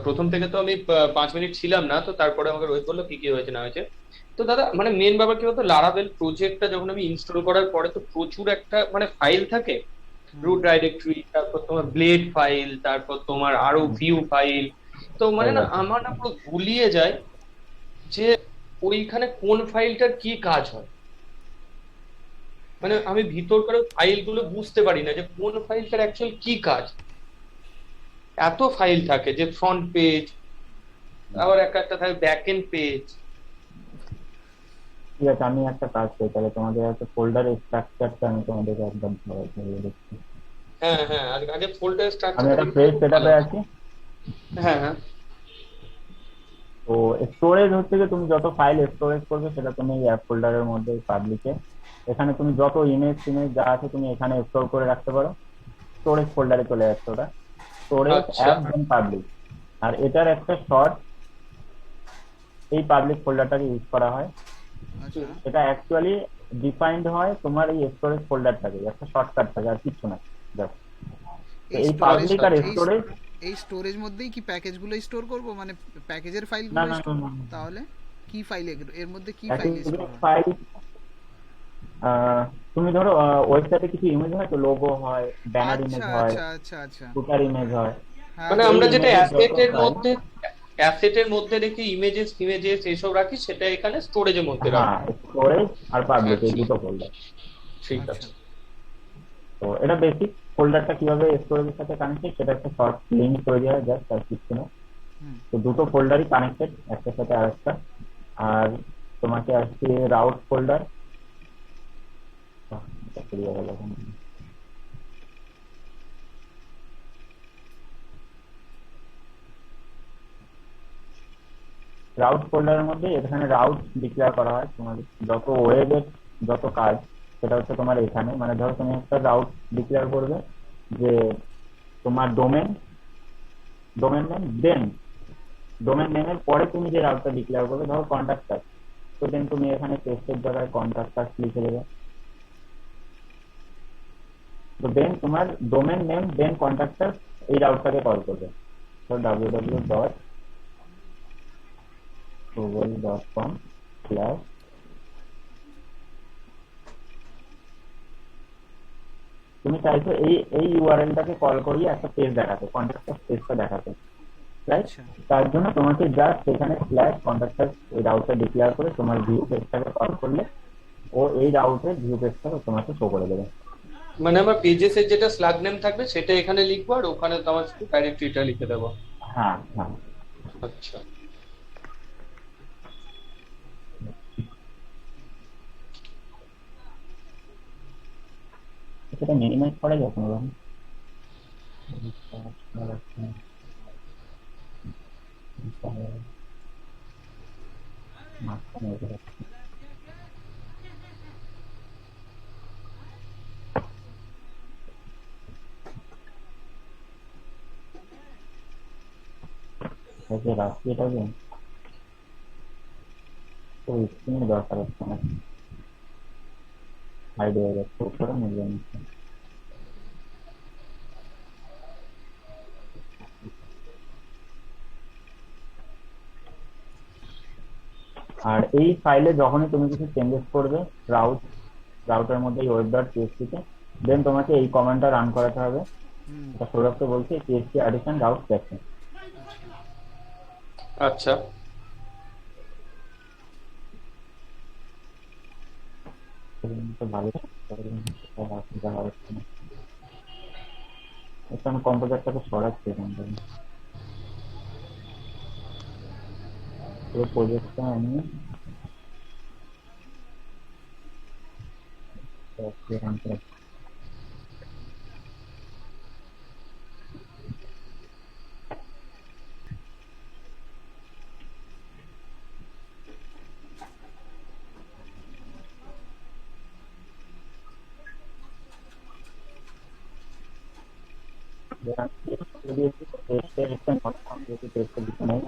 প্রথম থেকে তো আমি 5 মিনিট ছিলাম না, তো তারপরে আমাকে রোহিত বললো কি কি হয়েছে না হয়েছে। তো দাদা মানে মেন ব্যাপার কি বলতো, লারাভেল প্রজেক্টটা যখন আমি ইনস্টল করার পরে তো প্রচুর একটা মানে ফাইল থাকে, রুট ডাইরেক্টরি, তারপর তোমার ব্লেড ফাইল, তারপর তোমার আরো ভিউ ফাইল। তো মানে না আমার না পুরো গুলিয়ে যায় যে ওইখানে কোন ফাইলটার কি কাজ হয়। মানে আমি ভিতরকার ফাইলগুলো বুঝতে পারি না যে কোন ফাইলটার অ্যাকচুয়াল কি কাজ। এত ফাইল থাকে যে ফ্রন্ট পেজ, আবার একটা থাকে ব্যাক এন্ড পেজ। ঠিক আছে, আমি একটা কাজ করি তাহলে, তোমাদের একটা ফোল্ডারের স্ট্রাকচারটা আমি তোমাদেরকে একদম ধরে দিচ্ছি। হ্যাঁ হ্যাঁ, আগে ফোল্ডার আমি স্ট্রাকচারটা একটা পেজ সেটআপে আছি। হ্যাঁ হ্যাঁ তো স্টোরেজ হচ্ছে যে তুমি যত ফাইল স্টোরেজ করবে সেটা তুমি এই অ্যাপ ফোল্ডারের মধ্যে পাবলিকে এখানে তুমি যত ইমেজ টিমেজ যা আছে তুমি এখানে স্টোর করে রাখতে পারো। স্টোরেজ ফোল্ডারে চলে যাচ্ছে ওটা, স্টোরেজ আচ্ছা অ্যাপ দেন পাবলিক। আর এটার একটা শর্ট এই পাবলিক ফোল্ডারটাকে ইউজ করা হয়। আচ্ছা এটা অ্যাকচুয়ালি ডিফাইন্ড হয় তোমার এই স্টোরেজ ফোল্ডারটাকে, একটা শর্টকাট থাকে আর কিছু না। Just তো এই এই স্টোরেজ পাবলিক আর এই স্টোরেজ, এই স্টোরেজ মধ্যেই কি প্যাকেজগুলো স্টোর করব, মানে প্যাকেজের না ফাইলগুলো না স্টোর? না না, তাহলে কি ফাইল, এর মধ্যে কি ফাইল স্টোর হবে? ফাইল তুমি ধরো ওয়েবসাইটে কিছু ইমেজ হয়, তো লোগো হয়, ব্যানার আচ্ছা ইমেজ হয়, আচ্ছা আচ্ছা আচ্ছা, ফুটার ইমেজ হয়। হ্যাঁ মানে হ্যাঁ আমরা এই যেটা ইমেজের যত অ্যাসেটের ফাইল, মধ্যে অ্যাসেটের মধ্যে রেখে ইমেজেস ফিমেজেস এইসব রাখি, সেটা এখানে স্টোরেজের মধ্যে হ্যাঁ, রাখবো। স্টোরেজ আর পাবলিক এই আচ্ছা দুটো ফোল্ডার। ঠিক আচ্ছা আছে। তো এটা বেসিক, ফোল্ডারটা কিভাবে স্টোরেজের সাথে কানেক্টেড সেটা একটা শর্ট লিঙ্ক তৈরি হয়, জাস্ট আর কিছু না। হুম তো দুটো ফোল্ডারই কানেক্টেড একটার সাথে আরেকটা। আর তোমাকে আসছে রাউট ফোল্ডার। রাউট ফোল্ডারের মধ্যে এখানে রাউট ডিক্লেয়ার করা হয়, তোমার যত ওয়েবের যত কাজ সেটা হচ্ছে তোমার এখানে। মানে ধরো তুমি একটা রাউট ডিক্লেয়ার করবে যে তোমার ডোমেন, ডোমেন নেম, দেন ডোমেন নেমের পরে তুমি যে রাউটটা ডিক্লেয়ার করবে, ধরো কন্ট্যাক্ট, তো দেন তুমি এখানে টেস্টের জায়গায় কন্ট্যাক্ট লিখে দেবে। তো দেন তোমার ডোমেন নেম দেন কন্ট্যাক্ট এই রাউটটাকে কল করবে। তো www.google.com/ তুমি চাইছো এই এই ইউআরএলটাকে কল করিয়ে একটা পেজ দেখাতে, কন্ট্যাক্ট পেজটা দেখাতে, রাইট? আচ্ছা তার জন্য তোমাকে জাস্ট এখানে /কন্ট্যাক্ট এই রাউটটা ডিক্লেয়ার করে তোমার ভিউ পেজটাকে কল করলে ও এই রাউটের ভিউ পেজটাকে তোমাকে শো করে দেবে। মানে আমার পেজেসের যেটা স্ল্যাগ নেম থাকবে সেটা এখানে লিখবো, আর ওখানে তো আমার শুধু ডাইরেক্টরিটা লিখে দেবো। হ্যাঁ হ্যাঁ, আচ্ছা সেটা মিনিমাইজ করা যায় কোনোভাবে? রাখছি এটাকে, তো স্ক্রিনে দরকার হচ্ছে না, হাইড হয়ে যাচ্ছে উপরে মিলিয়ে নিচ্ছে। আর এই ফাইলে যখনই তুমি কিছু চেঞ্জেস করবে রাউটের মধ্যে এই web.php তে, দেন তোমাকে এই কমান্ডটা রান করাতে হবে। হুম এটা সৌরভকে বলছে php addition route section। আচ্ছা তো ভালো, এটা আমি কম্পিউটারটাকে সরাচ্ছি এখান থেকে, পুরো প্রজেক্টটা আমি রান করে।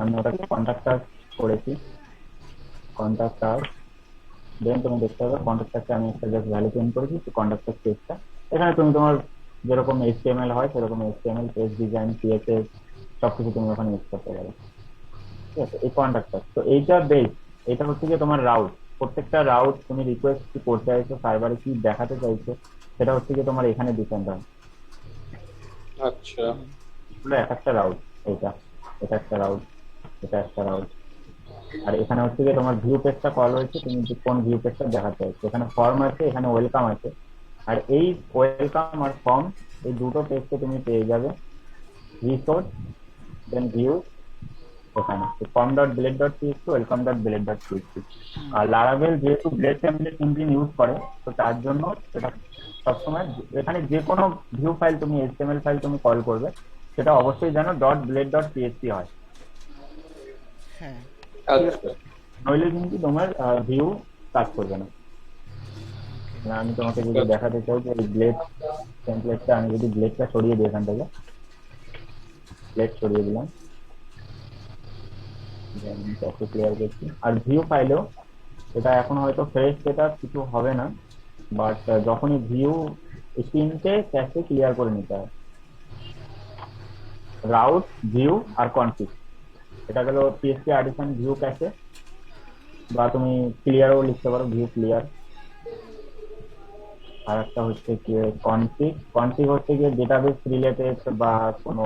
আমি ওটাকে কন্ট্রাক্টর করেছি, কন্ট্রাক্টর। দেন তুমি দেখতে পাবে কন্ট্রাক্টরকে আমি একটা জাস্ট ভ্যালু চেঞ্জ করেছি, তো কন্ট্রাক্টর পেজটা এখানে তুমি তোমার যেরকম HTML হয় সেরকম HTML পেজ ডিজাইন CSS সবকিছু তুমি ওখানে ইউজ করতে পারো। ঠিক আছে, এই কন্ট্রাক্টর তো এইটা বেস, এটা হচ্ছে যে তোমার রাউট। প্রত্যেকটা রাউট তুমি রিকোয়েস্ট কি করতে চাইছো, সার্ভারে কি দেখাতে চাইছো, সেটা হচ্ছে যে তোমার এখানে ডিপেন্ড হয়। আচ্ছা এক একটা রাউট, এটা এটা একটা রাউট, এটা একটা রাউট। আর এখানে হচ্ছে যে তোমার ভিউ পেজটা কল হয়েছে, তুমি কোন ভিউ পেজটা দেখাতে চাইছো। এখানে ফর্ম আছে, এখানে ওয়েলকাম আছে। আর এই ওয়েলকাম আর ফর্ম এই দুটো পেজকে তুমি পেয়ে যাবে রিসোর্স দেন ভিউ এখানে form.blade.php, welcome.blade.php। আর লারাভেল যেহেতু ব্লেড টেমপ্লেট ইঞ্জিন ইউজ করে, তো তার জন্য সেটা সবসময় এখানে যে কোনো ভিউ ফাইল তুমি HTML ফাইল তুমি কল করবে, সেটা অবশ্যই যেন .blade.php হয়। হ্যাঁ আচ্ছা নইলে কিন্তু তোমার ভিউ কাজ করবে না। আমি তোমাকে যদি দেখাতে চাই যে এই ব্লেড টেমপ্লেটটা, আমি যদি ব্লেডটা সরিয়ে দিই এখান থেকে, ব্লেড সরিয়ে দিলাম, ক্লিয়ার করছি। আর ভিউ ফাইলেও এটা এখন হয়তো ফ্রেশ সেটা কিছু হবে না, বাট যখনই ভিউ এই তিনটে ক্যাশে ক্লিয়ার করে নিতে হয়, রাউট, ভিউ আর কনফিগ। এটা গেল পিএসপি আর্টিসান ভিউ ক্যাশে, বা তুমি ক্লিয়ারও লিখতে পারো, ভিউ ক্লিয়ার। আর একটা হচ্ছে কি কনফিগ, কনফিগ হচ্ছে গিয়ে ডেটাবেস রিলেটেড বা কোনো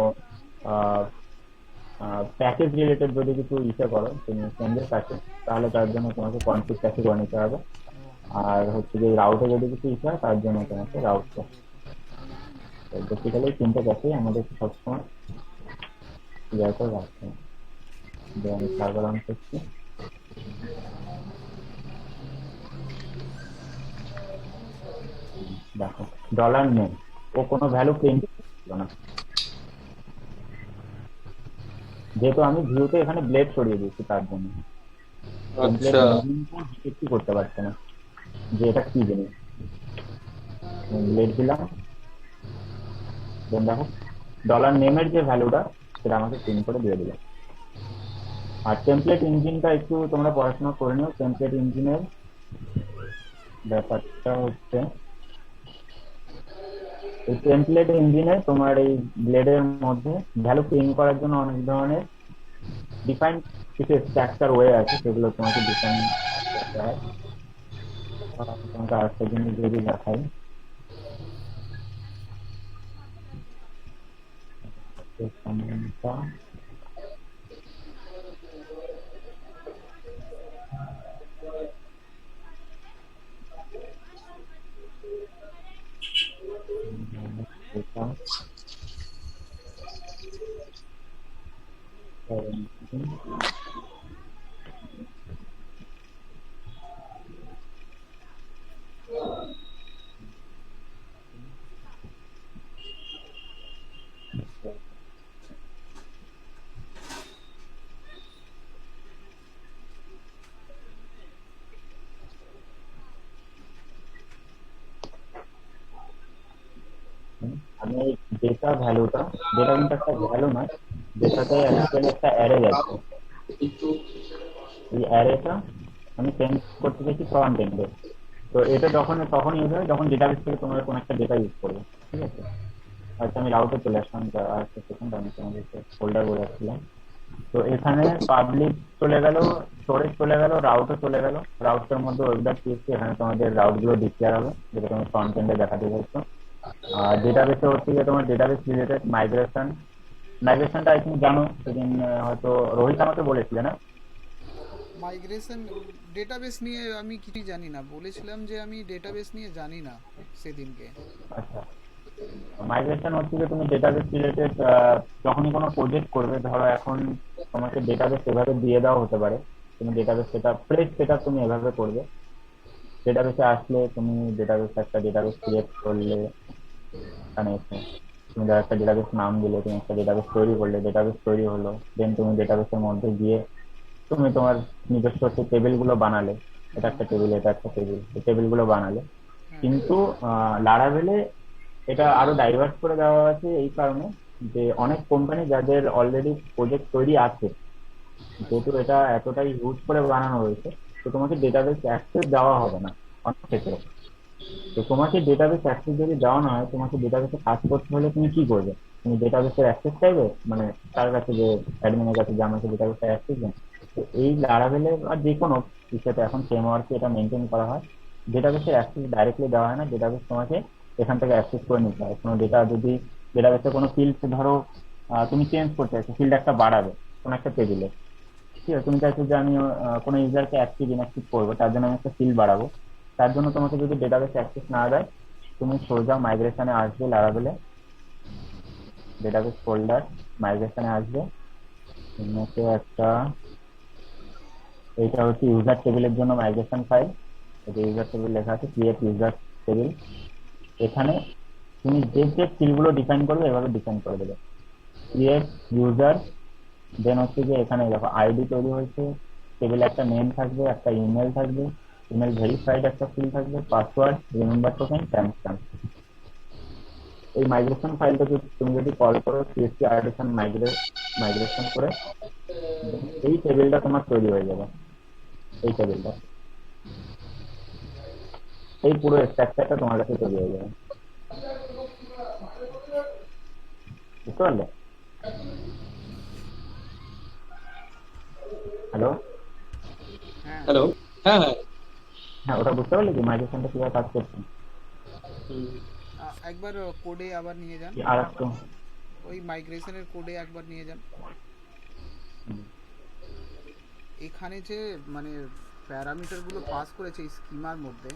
প্যাকেজ রিলেটেড যদি কিছু ইসে করো তুমি চেঞ্জেস আছে, তাহলে তার জন্য তোমাকে কনফিগ ক্যাশে করে নিতে হবে। আর হচ্ছে যে রাউটে যদি কিছু ইসে হয় তার জন্য তোমাকে রাউট ক্যাশে। বেসিক্যালি তিনটে ক্যাশেই আমাদের সবসময় ক্লিয়ার করে রাখতে হবে। আমি সার্ভার অন করছি। দেখো ডলার নেম, ও কোনো ভ্যালু প্রিন্ট করলো না, যেহেতু আমি ভিউতে এখানে ব্লেড সরিয়ে দিয়েছি তার জন্য। আচ্ছা, কি করতে পারছে না যে এটা কি জিনিস। ব্লেড দিলাম, দেন দেখো ডলার নেমের যে ভ্যালুটা সেটা আমাকে প্রিন্ট করে দিয়ে দিল। আর টেমপ্লেট ইঞ্জিনটা একটু তোমরা পড়াশোনা করে নিও। টেমপ্লেট ইঞ্জিনের ব্যাপারটা হচ্ছে, এই টেমপ্লেট ইঞ্জিনে তোমার এই ব্লেডের মধ্যে ভ্যালু প্রিন্ট করার জন্য অনেক ধরনের ডিফাইন কিছু স্ট্রাকচার ওয়ে আছে, সেগুলো তোমাকে ডিফাইন করতে হয়। তোমাকে আরেকটা জিনিস যদি দেখাই, আমি ডেটা ভ্যালুটা, ডেটা কিন্তু একটা ভ্যালু নয়, ডেটাতে অ্যাকচুয়ালি একটা অ্যারে যাচ্ছে। এই অ্যারেটা আমি চেঞ্জ করতে চাইছি ফ্রন্ট এন্ডে। তো এটা তখন ইউজ হয় যখন ডেটাবেস থেকে তোমরা কোনো একটা ডেটা ইউজ করবে, ঠিক আছে। আচ্ছা আমি রাউটে চলে আসলাম, আর সেকেন্ড আমি তোমাদেরকে ফোল্ডার বোঝাচ্ছিলাম। তো এখানে পাবলিক চলে গেল, স্টোরেজ চলে গেল, রাউটে চলে গেল। রাউটের মধ্যে ওয়েবডাট পিএসপি, এখানে তোমাদের রাউট গুলো ডিক্লেয়ার হবে যেটা তুমি ফ্রন্ট এন্ডে দেখাতে চাইছো। আর ডেটাবেসে হচ্ছে গিয়ে তোমার ডেটাবেস রিলেটেড মাইগ্রেশন। মাইগ্রেশনটা আই থিঙ্ক জানো, সেদিন হয়তো রোহিত আমাকে বলেছিলে না? মাইগ্রেশন ডেটাবেস নিয়ে আমি কিছুই জানি না, বলেছিলাম যে আমি ডেটাবেস নিয়ে জানি না সেদিনকে। আচ্ছা, মাইগ্রেশন হচ্ছে যে তুমি ডেটাবেস রিলেটেড যখনই কোনো প্রজেক্ট করবে, ধরো এখন তোমাকে ডেটাবেস এভাবে দিয়ে দেওয়া হতে পারে, তুমি ডেটাবেস সেটআপ, ফ্রেশ সেটআপ তুমি এভাবে করবে। ডেটাবেসে আসলে তুমি একটা ডেটাবেস ক্রিয়েট করলে, এখানে এসে তুমি ধর একটা ডেটাবেস নাম দিলে, তুমি একটা ডেটাবেস তৈরি করলে, ডেটাবেস তৈরি হলো, দেন তুমি ডেটাবেসের মধ্যে গিয়ে তুমি তোমার নিজস্ব হচ্ছে টেবিল গুলো বানালে। এটা একটা টেবিল, এটা একটা টেবিল, এই টেবিল গুলো বানালে। কিন্তু লারাভেলে এটা আরো ডাইভার্স করে দেওয়া আছে এই কারণে যে অনেক কোম্পানি যাদের অলরেডি প্রজেক্ট তৈরি আছে, যেহেতু এটা এতটাই ইউজ করে বানানো হয়েছে, তো তোমাকে ডেটাবেস অ্যাক্সেস দেওয়া হবে না অনেক ক্ষেত্রে। তো তোমাকে ডেটাবেস অ্যাক্সেস যদি দেওয়া না হয়, তোমাকে ডেটাবেসে কাজ করতে হলে তুমি কি করবে? তুমি ডেটাবেসের অ্যাক্সেস চাইবে, মানে তার কাছে যে অ্যাডমিনের কাছে যে আমাকে ডেটাবেসের অ্যাক্সেস দেন। তো এই লারাভেলে আর যে কোনো বিষয়তে এখন ফ্রেমওয়ার্কে এটা মেনটেন করা হয়, ডেটাবেসের অ্যাক্সেস ডাইরেক্টলি দেওয়া হয় না, ডেটাবেস তোমাকে এখান থেকে অ্যাক্সেস করে নিতে হয়। কোনো ডেটা যদি ডেটাবেসে কোনো ফিল্ড ধরো তুমি চেঞ্জ করতে চাইছো, ফিল্ড একটা বাড়াবে কোনো একটা টেবিলে, ঠিক আছে, তুমি চাইছো যে আমি কোনো ইউজারকে অ্যাক্টিভ ইনঅ্যাক্টিভ করবো, তার জন্য আমি একটা ফিল্ড বাড়াবো। তার জন্য তোমাকে যদি ডেটাবেস অ্যাক্সেস না দেয়, তুমি সোজা মাইগ্রেশনে আসবে, লারাভেলে ডেটাবেস ফোল্ডার, মাইগ্রেশনে আসবে, তোমাকে একটা, এইটা হচ্ছে ইউজার টেবিলের জন্য মাইগ্রেশন ফাইল, এটা ইউজার টেবিল লেখা আছে, ক্রিয়েট ইউজার টেবিল। এখানে তুমি যে যে ফিল্ডগুলো ডিফাইন করবে এভাবে ডিফাইন করে দেবে, ক্রিয়েট ইউজার। দেন হচ্ছে যে এখানে দেখো আইডি তৈরি হয়েছে, টেবিলে একটা নেম থাকবে, একটা ইমেল থাকবে, ইমেল ভেরিফাইড একটা ফিল্ড থাকবে, পাসওয়ার্ড, রিমেম্বার টোকেন, টাইমস্ট্যাম্প। এই মাইগ্রেশন ফাইলটা তুমি যদি কল করো সিএসপি আর্টিসান মাইগ্রেশন করে, এই টেবিলটা তোমার তৈরি হয়ে যাবে। এই টেবিলটা, এই পুরো স্ট্রাকচারটা তোমার কাছে তৈরি হয়ে যাবে। বুঝতে পারলে? হ্যালো, হ্যাঁ হ্যালো। হ্যাঁ হ্যাঁ। হ্যাঁ ওটা বুঝতে পারলে কি মাইগ্রেশনটা কিভাবে কাজ করছে? একবার কোডে আবার নিয়ে যান, আর একটু ওই মাইগ্রেশনের কোডে একবার নিয়ে যান। এখানে যে মানে প্যারামিটারগুলো পাস করেছে স্কিমার মধ্যে,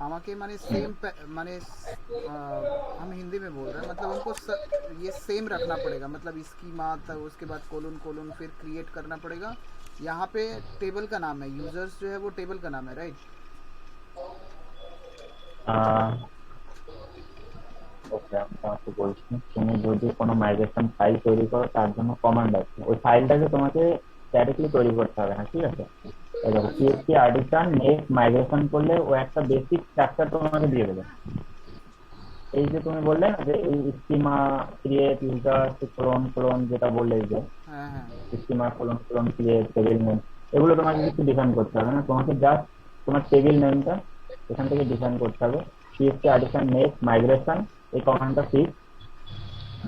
আমাকে মানে सेम মানে हम हिंदी में बोल रहे हैं, मतलब हमको ये सेम रखना पड़ेगा, मतलब स्कीमा था उसके बाद कोलन कोलन फिर क्रिएट करना पड़ेगा। यहाँ पे टेबल का नाम है, यूजर्स जो है वो टेबल का नाम है, राइट? ওকে, আমি তোমাকে বলছি, তুমি যদি কোনো মাইগ্রেশন ফাইল তৈরি করো তার জন্য কমান্ড আছে, ওই ফাইলটাকে তোমাকে ডাইরেক্টলি তৈরি করতে হবে না, ঠিক আছে? এই দেখো পিএইচপি আর্টিসান নেক্সট মাইগ্রেশন করলে ও একটা বেসিক স্ট্রাকচার তোমাকে দিয়ে দেবে। এই যে তুমি বললে না যে এই স্কিমা ক্রিয়েট ইউজার ক্লোন যেটা বললে, এই যে হ্যাঁ হ্যাঁ schema clone create table name, এগুলো তোমাকে কিছু ডিফাইন করতে হবে না, তোমাকে জাস্ট তোমার টেবিল নেমটা এখান থেকে ডিফাইন করতে হবে। পিএইচপি আর্টিসান নেক্সট মাইগ্রেশন, এই কমান্ডটা ফিক্স।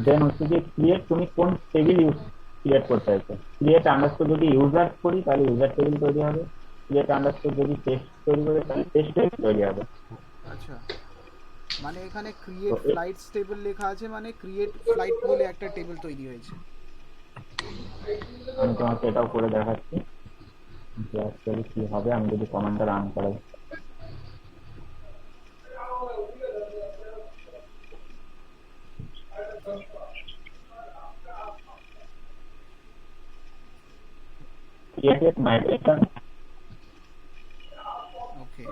দেন হচ্ছে যে ক্রিয়েট, তুমি কোন টেবিল ক্রিয়েট করতে চাইছো। ক্রিয়েট আন্ডারস্কোর যদি ইউজার করি তাহলে ইউজার টেবিল তৈরি হবে, ক্রিয়েট আন্ডারস্কোর যদি টেস্ট তৈরি করি তাহলে টেস্ট টেবিল তৈরি হবে। আচ্ছা, মানে এখানে ক্রিয়েট ফ্লাইটস টেবিল লেখা আছে, মানে ক্রিয়েট ফ্লাইট বলে একটা টেবিল তৈরি হয়েছে। আমি তোমাকে এটাও করে দেখাচ্ছি যে অ্যাকচুয়ালি কি হবে আমি যদি কমান্ডটা রান করাই। ক্রিয়েট মাইগ্রেশন, ওকে,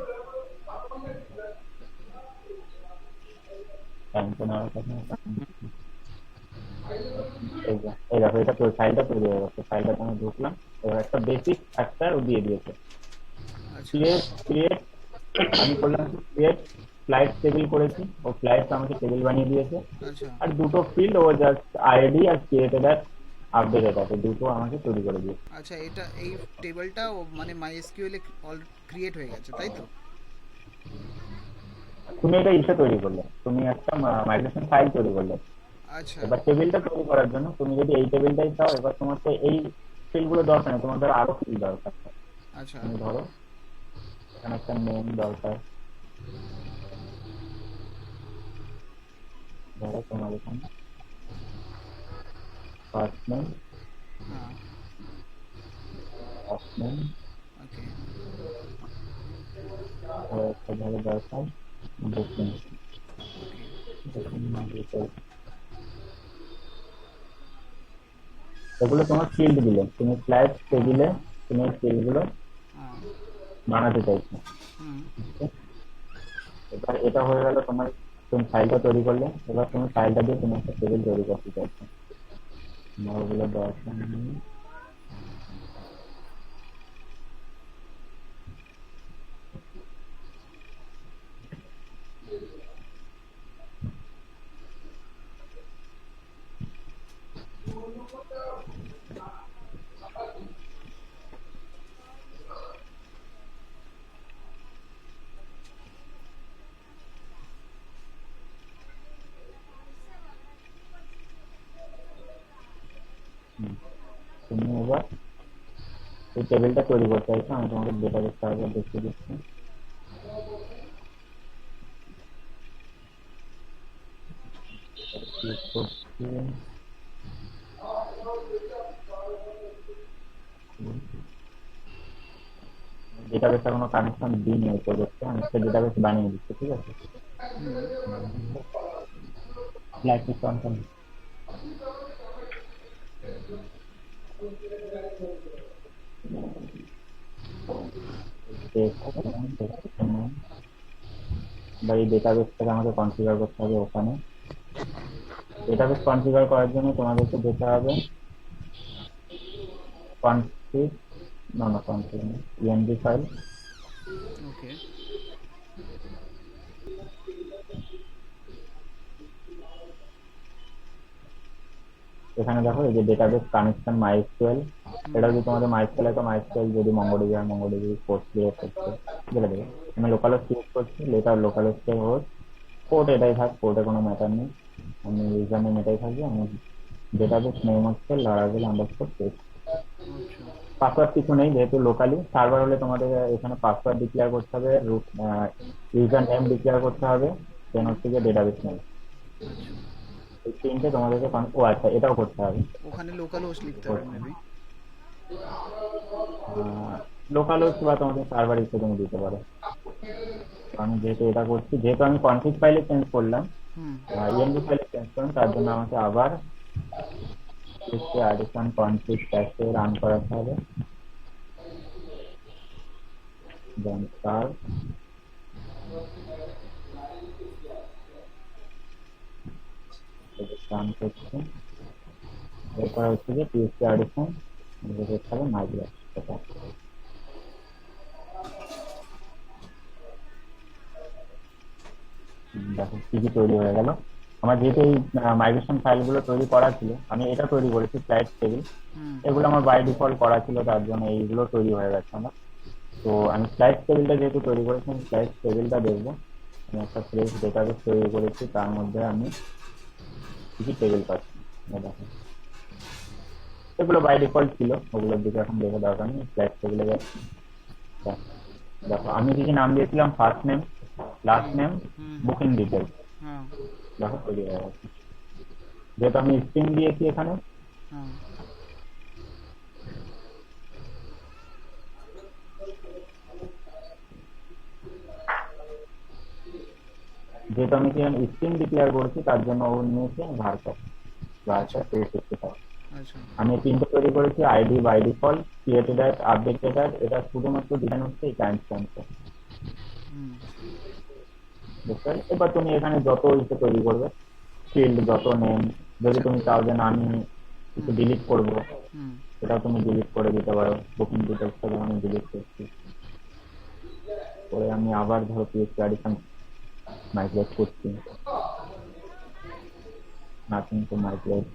এই দেখো এটা তো ফাইলটা তৈরি হয়ে গেছে, ফাইলটা আমি ঢুকলাম, এবার একটা বেসিক একটা ও দিয়ে দিয়েছে। আচ্ছা ক্রিয়েট আমি করলাম ক্রিয়েট ফ্লাইট টেবিল করেছি, ও ফ্লাইট আমাকে টেবিল বানিয়ে দিয়েছে। আচ্ছা আর দুটো ফিল্ড ও জাস্ট আইডি আর ক্রিয়েটেড আর আপডেটেড আছে, দুটো আমাকে তৈরি করে দিয়েছে। আচ্ছা, এটা এই টেবিলটা মানে মাইএসকিউএল এ অল ক্রিয়েট হয়ে গেছে, তাই তো? তুমি এটা ইসে তৈরি করলে, তুমি একটা মাইগ্রেশন ফাইল তৈরি করলে, আচ্ছা এবার টেবিলটা তৈরি করার জন্য তুমি যদি এই টেবিলটাই চাও, এবার তোমাকে এই ফিল্ডগুলো দরকার নেই, তোমার ধরো আরো ফিল্ড দরকার। আচ্ছা তুমি ধরো এখানে একটা নেম দরকার, ধরো তোমার এখানে ফার্স্ট নেম, হ্যাঁ লাস্ট নেম, ওকে আর একটা ধরো দরকার বুকিং। এগুলো তোমার ফিল্ড দিলে, তুমি ফ্লাইট টেবিলে তুমি এই ফিল্ডগুলো হ্যাঁ বানাতে চাইছো। হুম এবার এটা হয়ে গেল তোমার, তুমি ফাইলটা তৈরি করলে, এবার তুমি ফাইলটা দিয়ে তুমি একটা টেবিল তৈরি করতে চাইছো। ওগুলো দরকার নেই। তুমি এবার এই টেবিলটা তৈরি করতে চাইছো, আমি তোমাকে ডেটাবেসটা আগে দেখিয়ে দিচ্ছি। ডেটাবেসটা কোনো কানেকশন দিইনি এই প্রজেক্টে, আমি একটা ডেটাবেস বানিয়ে দিচ্ছি, ঠিক আছে? লাইট অন করুন। বা এই ডেটাবেসটাকে আমাকে কনফিগার করতে হবে। ওখানে ডেটাবেস কনফিগার করার জন্য তোমাদেরকে যেতে হবে কনফিগ, না কনফিগ না, ইএনজি ফাইল, ওকে। এখানে দেখো এই যে ডেটাবেস কানেকশন মাইস্কুয়েল, এটা যদি তোমাদের মাইস্কুয়েল হয় তো মাইস্কুয়েল, যদি মঙ্গোডিবি হয় মঙ্গোডিবি, পোস্ট ক্রিয়েট করছে বলে দেবে। আমি লোকাল হোস্ট ইউজ করছি, লেটার লোকাল হোস্টে হোস্ট, পোর্ট এটাই থাক, পোর্টে কোনো ম্যাটার নেই, আমি ইউজার নেম এটাই থাকবে। আমি ডেটাবেস নেম হচ্ছে লারাভেল আন্ডারস্কোর টেস্ট। আচ্ছা। পাসওয়ার্ড কিছু নেই, যেহেতু লোকালি সার্ভার হলে তোমাদের এখানে পাসওয়ার্ড ডিক্লেয়ার করতে হবে, রুট ইউজার নেম ডিক্লেয়ার করতে হবে, দেন হচ্ছে গিয়ে ডেটাবেস নেম। আচ্ছা, এই তিনটে তোমাদেরকে ও আচ্ছা এটাও করতে হবে। ওখানে লোকাল হোস্ট লিখতে হবে মেবি। লোকাল হোস্ট বা তোমাদের সার্ভার ইচ্ছে তুমি দিতে পারো। আমি যেহেতু এটা করছি, যেহেতু আমি কনফিগ ফাইলে চেঞ্জ করলাম, হুম। ইএনভি ফাইলে চেঞ্জ করলাম, তার জন্য আমাকে আবার অ্যাডিশন কনফিগ ক্যাশে রান করাতে হবে। দেন স্টার রান করছি। এরপর হচ্ছে যে পিএসপি অ্যাডিশন করতে হবে মাইগ্রেট। দেখো কি কি তৈরি হয়ে গেল। আমার যেহেতু এই মাইগ্রেশন ফাইলগুলো তৈরি করা ছিল, আমি এটা তৈরি করেছি স্লাইড টেবিল, হুম। এগুলো আমার বাই ডিফল্ট করা ছিল, তার জন্য এইগুলো তৈরি হয়ে গেছে আমার। তো আমি স্লাইড টেবিলটা যেহেতু তৈরি করেছি, আমি স্লাইড টেবিলটা দেখবো। আমি একটা ফ্রেশ ডেটাবেস তৈরি করেছি, তার মধ্যে আমি কি কি টেবিল পাচ্ছি। এই দেখো, এগুলো বাই ডিফল্ট ছিল, ওগুলোর দিকে এখন দেখে দরকার নেই। স্লাইড টেবিলে দেখো আমি কি কি নাম দিয়েছিলাম, ফার্স্ট নেম, লাস্ট নেম, হুম। Booking details. হ্যাঁ। দেখো তৈরি হয়ে গেছে, যেহেতু আমি স্ট্রিং দিয়েছি এখানে। হ্যাঁ। যেহেতু আমি এখানে স্ট্রিং ডিক্লেয়ার করেছি, তার জন্য ও নিয়েছে ভার্চার আচ্ছা। 255। আচ্ছা। আমি তিনটে তৈরি করেছি, ID by default, created at, updated at, এটা শুধুমাত্র ডিজাইন হচ্ছে এই টাইম স্ট্যাম্পে। হুম। বুঝতে পারলে? এবার তুমি এখানে যত ইচ্ছে তৈরি করবে, ফিল্ড যত নেম, যদি আচ্ছা। তুমি চাও যে না আমি কিছু হুম। ডিলিট করবো, হুম। সেটাও তুমি ডিলিট করে দিতে পারো। বুকিং ডিটেলসটা আমি ডিলিট করছি, করে আমি আবার ধরো পিএসপি অ্যাডিশন মাইগ্রেট করছি, নাথিং টু মাইগ্রেট।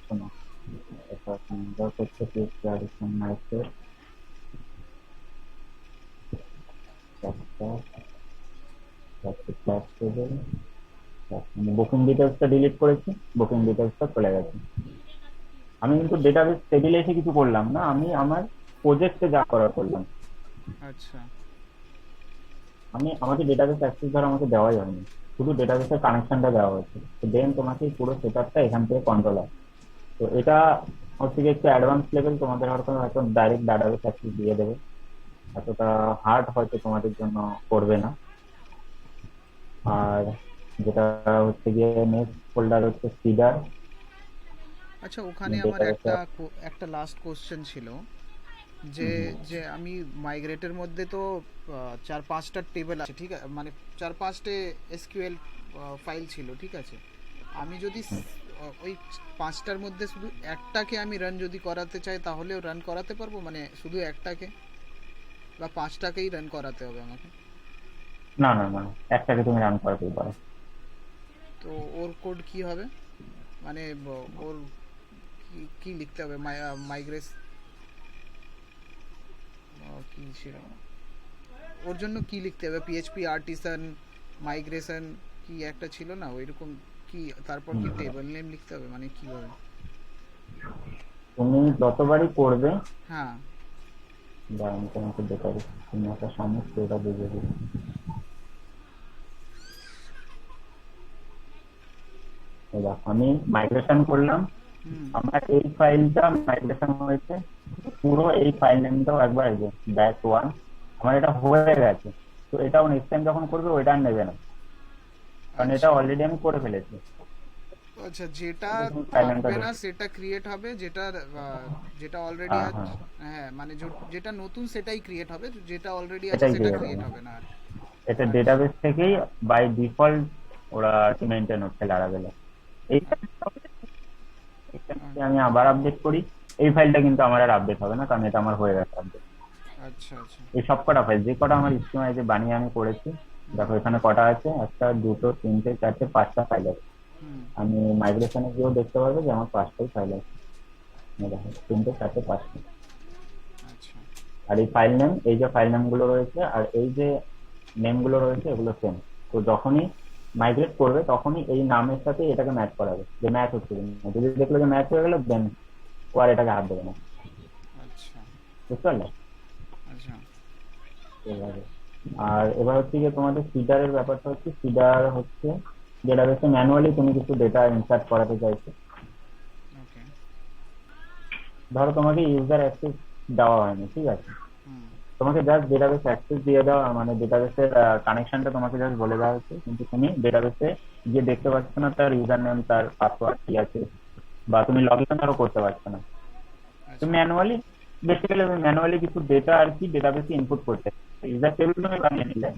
শোনো, এটা সুন্দর করছে PSP addition migrate, class table, booking ডিটেলসটা ডিলিট করেছি, বুকিং ডিটেলসটা চলে গেছে। আমি কিন্তু ডেটাবেস টেবিলে এসে কিছু করলাম না, আমি আমার প্রজেক্টে যা করার করলাম। আচ্ছা। আমি আমাকে ডেটাবেস অ্যাক্সেস ধর আমাকে দেওয়াই হয়নি, শুধু ডেটাবেসের কানেকশনটা দেওয়া হয়েছে। তো দেন তোমাকে এই পুরো সেটআপটা এখান থেকে কন্ট্রোল হয়। তো এটা হচ্ছে গিয়ে একটু অ্যাডভান্স লেভেল, তোমাদের হয়তো ডাইরেক্ট ডাটাবেস অ্যাক্সেস দিয়ে দেবে, এতটা হার্ড হয়তো তোমাদের জন্য করবে না। আর যেটা হচ্ছে গিয়ে নেক্সট ফোল্ডার হচ্ছে সিডার। আচ্ছা, ওখানে আমার একটা লাস্ট কোশ্চেন ছিল যে যে আমি মাইগ্রেটের মধ্যে তো 4-5টা টেবিল আছে, ঠিক আছে, মানে 4-5টে এসকিউএল ফাইল ছিল, ঠিক আছে। আমি যদি ওই 5টার মধ্যে শুধু একটাকে আমি রান যদি করাতে চাই, তাহলেও রান করাতে পারবো, মানে শুধু একটাকে, বা 5টাকেই রান করাতে হবে আমাকে? না না না, একটাকে তুমি রান করাতেই পারো। তো ওর কোড কি হবে, মানে ওর কি কি লিখতে হবে? মাইগ্রেস কি ছিল ওর জন্য, কি লিখতে হবে? পিএইচপি আর্টিসান মাইগ্রেশন কি একটা ছিল না ওইরকম কি তারপর কি টেবিল নেম লিখতে হবে মানে কিভাবে? তুমি যতবারই করবে, হ্যাঁ দাঁড়ান তোমাকে দেখাবো, তুমি একটা সমস্ত এটা বুঝে দিবে। এই দেখো, আমি মাইগ্রেশন করলাম, হুম আমার এই ফাইলটা মাইগ্রেশন হয়েছে, পুরো এই ফাইল নেমটাও একবার ব্যাক ওয়ান, আমার এটা হয়ে গেছে। তো এটাও নেক্সট টাইম যখন করবে ওইটা আর নেবে না, কারণ এটা আচ্ছা অলরেডি আমি করে ফেলেছি। আচ্ছা, যেটা তুমি ফাইল নেমটা থাকবে না দেখো। সেটা ক্রিয়েট হবে, যেটা যেটা অলরেডি হ্যাঁ আছে। হ্যাঁ, হ্যাঁ মানে যেটা নতুন সেটাই ক্রিয়েট হবে, যেটা অলরেডি আছে এটাই সেটা ক্রিয়েট ক্রিয়েট হবে। হবে না আর। এটা আচ্ছা ডেটাবেস থেকেই বাই ডিফল্ট ওরা মেনটেন হচ্ছে লারাভেলে। এই ফাইলটা আমি আবার আপডেট করি, এই ফাইলটা কিন্তু আমার আর আপডেট হবে না, কারণ এটা আমার হয়ে গেছে আপডেট। আচ্ছা আচ্ছা। এই সব কটা ফাইল, যে কটা আমার স্কিমায় যে বানিয়ে আমি করেছি, দেখো এখানে কটা আছে, একটা দুটো তিনটে চারটে পাঁচটা ফাইল আছে। হুম আমি মাইগ্রেশনে গিয়েও দেখতে পারবো যে আমার পাঁচটাই ফাইল আছে। দেখো তিনটে চারটে পাঁচটা। আচ্ছা আর এই ফাইল নেম, এই যে ফাইল নেম গুলো রয়েছে আর এই যে নেম গুলো রয়েছে, এগুলো সেম। তো যখনই মাইগ্রেট করবে তখনই এই নামের সাথে এটাকে ম্যাচ করাবে, যে ম্যাচ হচ্ছে কিনা। যদি দেখলো যে ম্যাচ হয়ে গেল, দেন ও আর এটাকে হাত দেবে না। আচ্ছা বুঝতে পারলে? আচ্ছা। এভাবে। আর এবার হচ্ছে যে তোমাদের সিডারের ব্যাপারটা হচ্ছে, সিডার হচ্ছে ডেটাবেসে ম্যানুয়ালি তুমি কিছু ডেটা ইনসার্ট করাতে চাইছো। ওকে। ধরো তোমাকে ইউজার অ্যাক্সেস দেওয়া হয়নি, ঠিক আছে, হুম তোমাকে জাস্ট ডেটাবেস অ্যাক্সেস দিয়ে দেওয়া, মানে ডেটাবেসের কানেকশনটা তোমাকে জাস্ট বলে দেওয়া হচ্ছে, কিন্তু তুমি ডেটাবেসে গিয়ে দেখতে পাচ্ছ না তার ইউজার নেম, তার পাসওয়ার্ড কি আছে, বা তুমি লগ ইন আরও করতে পারছো না। তুমি আচ্ছা ম্যানুয়ালি, বেসিক্যালি তুমি ম্যানুয়ালি কিছু ডেটা আর কি ডেটাবেসে ইনপুট করতে, ইউজার টেবিল তুমি বানিয়ে নিলে,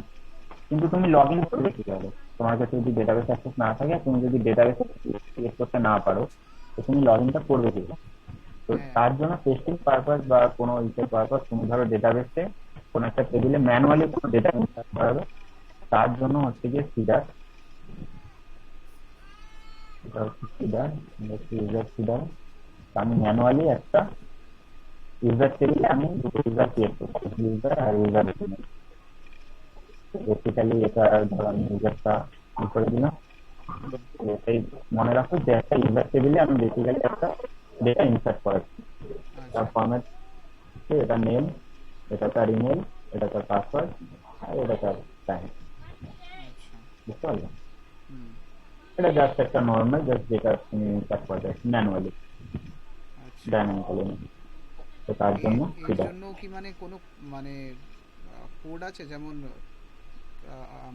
কিন্তু তুমি লগ ইন করবে কিভাবে? তোমার কাছে যদি ডেটাবেস অ্যাক্সেস না থাকে, তুমি যদি ডেটাবেসে ক্রিয়েট করতে না পারো, তো তুমি লগ ইনটা করবে কিভাবে? তো হ্যাঁ তার জন্য টেস্টিং পারপাস বা কোনো ইসের পারপাস, তুমি ধরো ডেটাবেসে কোনো একটা টেবিলে ম্যানুয়ালি কোনো ডেটা ইনসার্ট করাবে, তার জন্য হচ্ছে গিয়ে সিডার। এটা হচ্ছে সিডার, ইউজার সিডার। আমি ম্যানুয়ালি একটা ইউজার টেবিলে আমি দুটো ইউজার ক্রিয়েট করছি, ইউজার আর ইউজার। বেসিক্যালি এটা ধরো আমি ইউজারটা ই করে দিলাম। এটাই মনে রাখো যে একটা ইউজার টেবিলে আমি বেসিক্যালি একটা ডেটা ইনসার্ট করাচ্ছি। আচ্ছা তার ফরম্যাট, এটা নেম, এটা তার ইমেল, এটা তার পাসওয়ার্ড, আর এটা তার টাইম। আচ্ছা। বুঝতে পারলে? হুম এটা জাস্ট একটা নর্মাল জাস্ট ডেটা তুমি ইনসার্ট করা যায় ম্যানুয়ালি, আচ্ছা। ডাইনামিক্যালি। তো তার জন্য এর সেটা জন্য কি মানে কোনো মানে কোড আছে, যেমন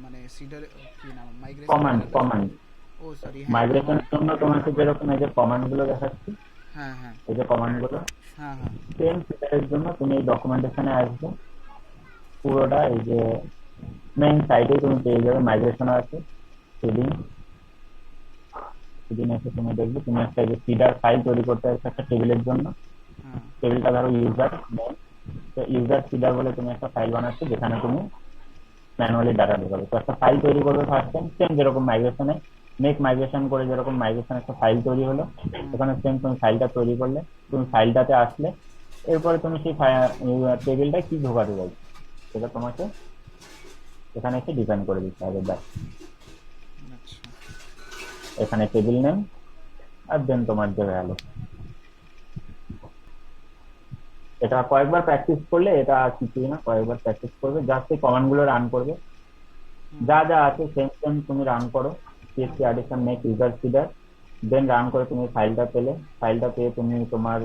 মানে সিডার কি নাম মাইগ্রেশন কমান্ড, কমান্ড ও সরি হ্যাঁ কমান্ড। মাইগ্রেশনের জন্য তোমাকে যেরকম এই যে কমান্ড গুলো দেখাচ্ছি, হ্যাঁ হ্যাঁ এই যে কমান্ড গুলো, হ্যাঁ হ্যাঁ সেম সেটার জন্য তুমি এই ডকুমেন্টেশনে আসবে, পুরোটা এই যে মেইন সাইটে তুমি পেয়ে যাবে মাইগ্রেশন আছে, সিডিং। সিডিং এসে তুমি দেখবে তুমি একটা এই যে সিডার ফাইল তৈরি করতে হচ্ছে একটা টেবিলের জন্য। হ্যাঁ টেবিলটা ধরো ইউজার নেম, তো ইউজার সিডার বলে তুমি একটা ফাইল বানাচ্ছো, যেখানে তুমি ম্যানুয়ালি ডাটা ঢোকাবে। তো একটা ফাইল তৈরি করবে ফার্স্ট টাইম, সেম যেরকম মাইগ্রেশনে মেক মাইগ্রেশন করে যেরকম মাইগ্রেশন একটা ফাইল তৈরি হলো, ওখানে সেম তুমি ফাইলটা তৈরি করলে, তুমি ফাইলটাতে আসলে, এরপরে তুমি সেই টেবিলটা কি ঢোকাতে চাইছো সেটা তোমাকে এখানে এসে ডিফাইন করে দিতে হবে। ব্যাস, আচ্ছা এখানে টেবিল নেম, আর দেন তোমার যে ভ্যালু। এটা কয়েকবার প্র্যাকটিস করলে, এটা কিছুই না, কয়েকবার প্র্যাকটিস করবে, জাস্ট এই কমান্ড গুলো রান করবে, যা যা আছে সেম সেম তুমি রান করো। PHP artisan make user seeder, then run করে তুমি ফাইলটা পেলে, ফাইলটা পেয়ে তুমি তোমার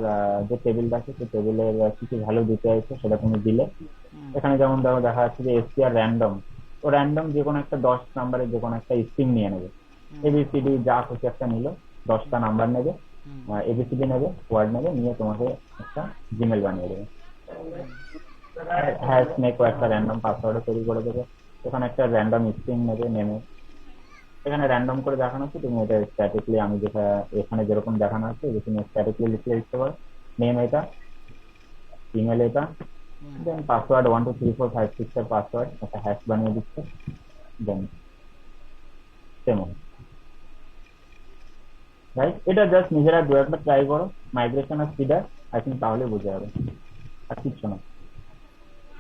যে টেবিলটা আছে সেই টেবিলের কিছু ভ্যালু দিতে চাইছো সেটা তুমি দিলে। এখানে যেমন ধরো দেখা যাচ্ছে যে এসটিআর র্যান্ডম, ও র্যান্ডম যে কোনো একটা 10 নাম্বারের যে কোনো একটা স্ট্রিং নিয়ে নেবে, এবিসিডি যা খুশি একটা নিল, 10টা নাম্বার নেবে, এবিসিডি নেবে, ওয়ার্ড নেবে, নিয়ে তোমাকে একটা জিমেল বানিয়ে দেবে। হ্যাশ মেকও একটা র্যান্ডম পাসওয়ার্ডও তৈরি করে দেবে, ওখানে একটা র্যান্ডম স্ট্রিং নেবে, নেমে এখানে র্যান্ডম করে দেখানো আছে, তুমি এটা স্ট্যাটিকলি আমি যেটা এখানে যেরকম দেখানো আছে যে তুমি স্ট্যাটিকলি লিখে দিতে পারো, নেম এটা, ইমেল এটা, দেন পাসওয়ার্ড 1 2 3 4 5 6 এর পাসওয়ার্ড একটা হ্যাশ বানিয়ে দিচ্ছে, দেন তেমন। রাইট, এটা জাস্ট নিজেরা দু একবার ট্রাই করো, মাইগ্রেশন আর সিডার, আই থিঙ্ক তাহলে বুঝে যাবে। আর কিচ্ছু না,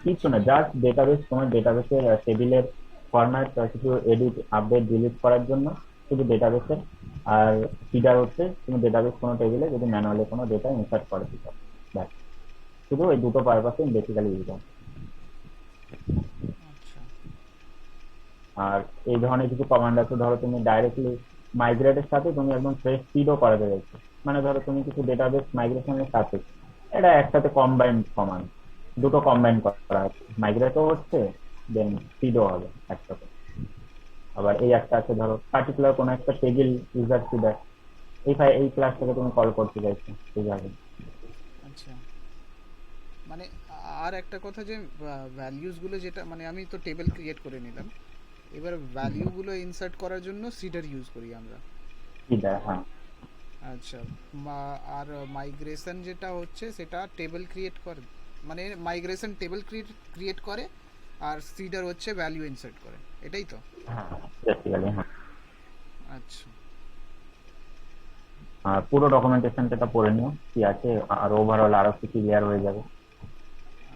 কিচ্ছু না, জাস্ট ডেটাবেস, তোমার ডেটাবেসের টেবিলের ফরম্যাট কিছু এডিট আপডেট ডিলিট করার জন্য শুধু ডেটাবেসের আর সিডার হচ্ছে তুমি ডেটাবেস কোনো টেবিলে যদি ম্যানুয়ালি কোনো ডেটা ইনসার্ট করে দিতে হবে, ব্যাস। শুধু এই দুটো পারপাসে বেসিক্যালি ইউজ হয়। আচ্ছা। আর এই ধরনের কিছু কমান্ড আছে, ধরো তুমি ডাইরেক্টলি মাইগ্রেটের সাথে তুমি একদম ফ্রেশ সিডও করাতে চাইছো, মানে ধরো তুমি কিছু ডেটাবেস মাইগ্রেশনের সাথে এটা একসাথে কম্বাইন্ড কমান্ড, দুটো কম্বাইন করা আছে, মাইগ্রেটও হচ্ছে দেন সিডও হবে একসাথে। আবার এই একটা আছে, ধরো পার্টিকুলার কোনো একটা টেবিল ইউজার সিডার, এই ক্লাসটাকে তুমি কল করতে চাইছো এইভাবে। আচ্ছা, মানে আর একটা কথা যে ভ্যালিউস গুলো যেটা মানে আমি তো টেবিল ক্রিয়েট করে নিলাম, এবার ভ্যালিউ গুলো ইনসার্ট করার জন্য সিডার ইউজ করি আমরা। সিডার, হ্যাঁ। আচ্ছা, আর মাইগ্রেশন যেটা হচ্ছে সেটা টেবিল ক্রিয়েট করে, মানে মাইগ্রেশন টেবিল ক্রিয়েট করে আর সিডার হচ্ছে ভ্যালিউ ইনসার্ট করে, এটাই তো? হ্যাঁ বেসিক্যালি হ্যাঁ। আচ্ছা। আর পুরো ডকুমেন্টেশনটা পড়ে নিও কি আছে, আর ওভারঅল আরো কিছু ক্লিয়ার হয়ে যাবে।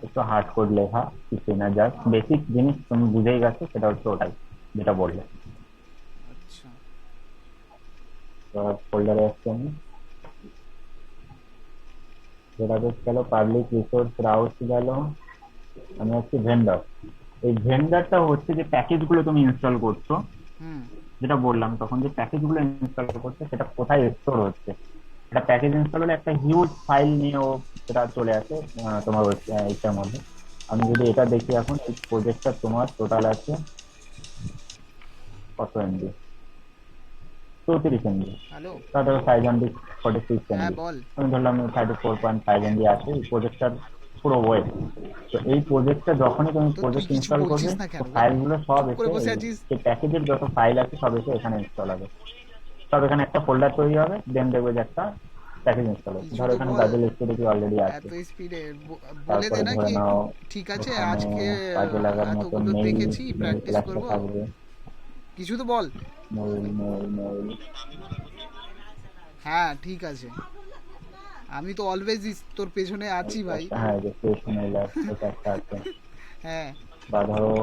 একটু হার্ড কোড লেখা কিছু না, জাস্ট বেসিক জিনিস তুমি বুঝেই গেছো, সেটা হচ্ছে ওটাই যেটা বললে। আচ্ছা। তো ফোল্ডারে আসছি আমি, ডেটাবেস গেল, পাবলিক রিসোর্স রাউস গেল, আমি হচ্ছে ভেন্ডর। এই ভেন্ডরটা হচ্ছে যে প্যাকেজগুলো তুমি ইনস্টল করছো, হুম। যেটা বললাম তখন, যে প্যাকেজগুলো ইনস্টল করছে সেটা কোথায় স্টোর হচ্ছে। একটা প্যাকেজ ইনস্টল হলে একটা হিউজ ফাইল নিয়েও সেটা চলে আসে তোমার ওয়েবসাইটের মধ্যে। আমি যদি এটা দেখি, এখন এই প্রজেক্টটা তোমার টোটাল আছে কত এমবি, 34 এমবি। হ্যালো। তাহলে 5 46 হ্যাঁ এমবি, বল। আমি ধরলাম 34.5 এমবি আছে এই প্রজেক্টটার পুরো ওয়েট। তো এই প্রজেক্টটা যখনই তুমি তো তুই প্রজেক্ট কিছু ইনস্টল করবে, বলছিস না কেন? ফাইলগুলো সব চুপ করে এসে বসে আছিস। এই প্যাকেজের যত ফাইল আছে সব এসে এখানে ইনস্টল হবে। সব এখানে একটা ফোল্ডার তৈরি হবে, দেন দেখবে যে একটা প্যাকেজ ইনস্টল হচ্ছে। কিছু ধরো তো এখানে বল। ব্রাজিল স্টুডিও অলরেডি আছে, এত স্পিডে বলে দে তারপরে না ধরে কি একটু। নাও ঠিক আছে, এখানে আজকে কাজে লাগার মতো এতগুলো মেইল, দেখেছি, মেইল প্র্যাকটিস ক্লাসটা করব। থাকবে, কিছু তো বল। Mail mail mail. হ্যাঁ ঠিক আছে, আমি তো অলওয়েজ তোর পেছনে আছি ভাই। হ্যাঁ যে ফ্রেশ মেইল এটা একটা আছে। হ্যাঁ। বা ধরো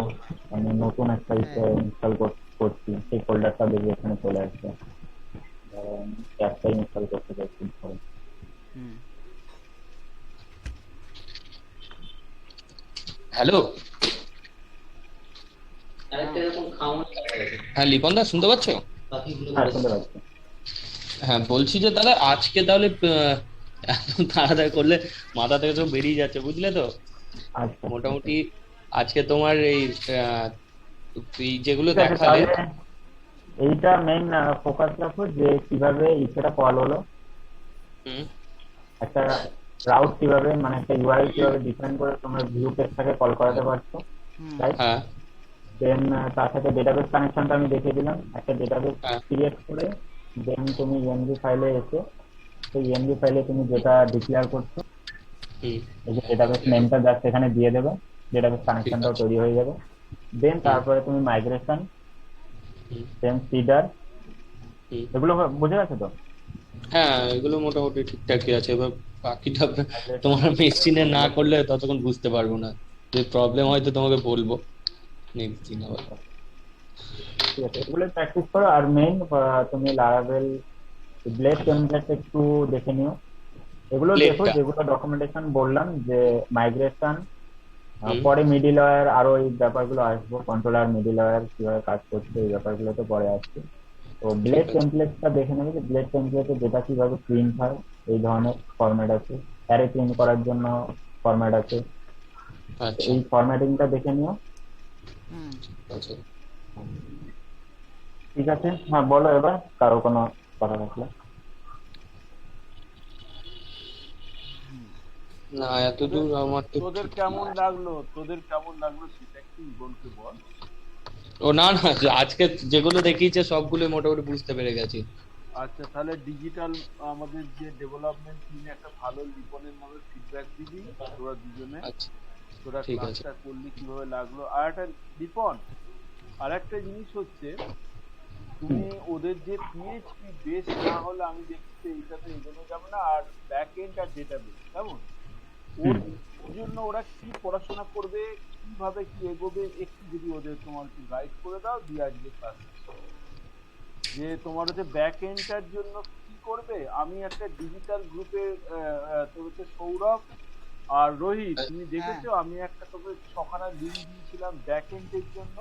আমি নতুন একটা হ্যাঁ। ইনস্টল করছি, সেই ফোল্ডারটা দেখে এখানে চলে আসবে। ধরো আমি একটা ইনস্টল করতে চাইছি, ধরো হুম। হ্যালো। হ্যাঁ লিপন দা, শুনতে পাচ্ছ? হ্যাঁ শুনতে পাচ্ছি। হ্যাঁ বলছি যে দাদা আজকে তাহলে এত তাড়াতাড়ি করলে মাথা থেকে সব বেরিয়ে যাচ্ছে, বুঝলে তো। আচ্ছা মোটামুটি আজকে তোমার আহ, এই যেগুলো ঠিক আছে, দেখালে। তাহলে এইটা মেইন ফোকাস রাখো যে কিভাবে ইচ্ছেটা কল হলো, হুম। একটা রাউট কিভাবে, মানে একটা ইউআরএল কিভাবে ডিফাইন করে তোমরা ভিউ পেজটাকে কল করাতে পারছো, হুম। রাইট? হ্যাঁ দেন তার সাথে ডেটাবেস কানেকশনটা আমি দেখিয়ে দিলাম, একটা ডেটাবেস হ্যাঁ। ক্রিয়েট করে দেন তুমি এমভি ফাইলে এসে সেই এমভি ফাইলে তুমি যেটা ডিক্লেয়ার করছো, হুম। এই যে ডেটাবেস নেমটা জাস্ট এখানে দিয়ে দেবে, ডেটাবেস ঠিক কানেকশনটাও আছে। তৈরি হয়ে যাবে। দেন হুম। তারপরে তুমি মাইগ্রেশন, হুম। দেন সিডার, হুম। এগুলো বুঝে গেছো তো? হ্যাঁ এগুলো মোটামুটি ঠিকঠাকই আছে। এবার বাকিটা Migration, তোমার মেশিনে না করলে ততক্ষণ বুঝতে পারবো না, যে প্রবলেম হয়তো তোমাকে বলবো নেক্সট দিন আবার। ঠিক আছে, এগুলো প্র্যাকটিস করো। আর মেইন তুমি লারাভেল ব্লেড টেমপ্লেট একটু দেখে নিও, এগুলো দেখো প্লেটটা। যেগুলো ডকুমেন্টেশন বললাম, যে মাইগ্রেশন, হুম। পরে মিডিল ওয়্যার, আরো এই ব্যাপারগুলো আসবো, কন্ট্রোলার মিডিল ওয়্যার কিভাবে কাজ করছে এই ব্যাপারগুলো তো পরে আসছে। তো ঠিক ব্লেড আছে। টেমপ্লেটটা দেখে নেবে, যে ব্লেড টেমপ্লেটে ডেটা কিভাবে প্রিন্ট হয়, এই ধরনের ফরম্যাট আছে, অ্যারে প্রিন্ট করার জন্য ফরম্যাট আছে, তো আচ্ছা এই ফরম্যাটিংটা দেখে নিও। হুম। আচ্ছা। ঠিক আছে, হ্যাঁ বলো এবার কারো কোনো কথা থাকলে। না এতদূর আমার তো তোদের ঠিক কেমন না। লাগলো, সেটা একটু বলতে বল। ও না না, আজকে যেগুলো দেখিয়েছে সবগুলো মোটামুটি বুঝতে পেরে গেছি। আচ্ছা তাহলে ডিজিটাল আমাদের যে ডেভেলপমেন্ট টিমে একটা ভালো লিপনের মতো ফিডব্যাক দিবি তোরা দুজনে, আচ্ছা তোরা ঠিক আছে। ক্লাসটা করলি কিভাবে লাগলো। আর একটা লিপন, আর একটা জিনিস হচ্ছে, তুমি ওদের যে পিএইচপি বেস না হলে আমি দেখছি এইটাতে এগোনো যাবে না। আর ব্যাক এন্ড আর ডেটাবেস কেমন, ওর ওর জন্য ওরা কি পড়াশোনা করবে, কিভাবে কি এগোবে, একটু যদি ওদের তোমার একটু গাইড করে দাও দিয়ে আজকে ক্লাস। যে তোমার হচ্ছে ব্যাক এন্ডটার জন্য কি করবে, আমি একটা ডিজিটাল গ্রুপে তোর হচ্ছে সৌরভ আর রোহিত, তুমি হ্যাঁ দেখেছো আমি একটা তোকে ছখানা লিঙ্ক দিয়েছিলাম ব্যাক এন্ডের জন্য,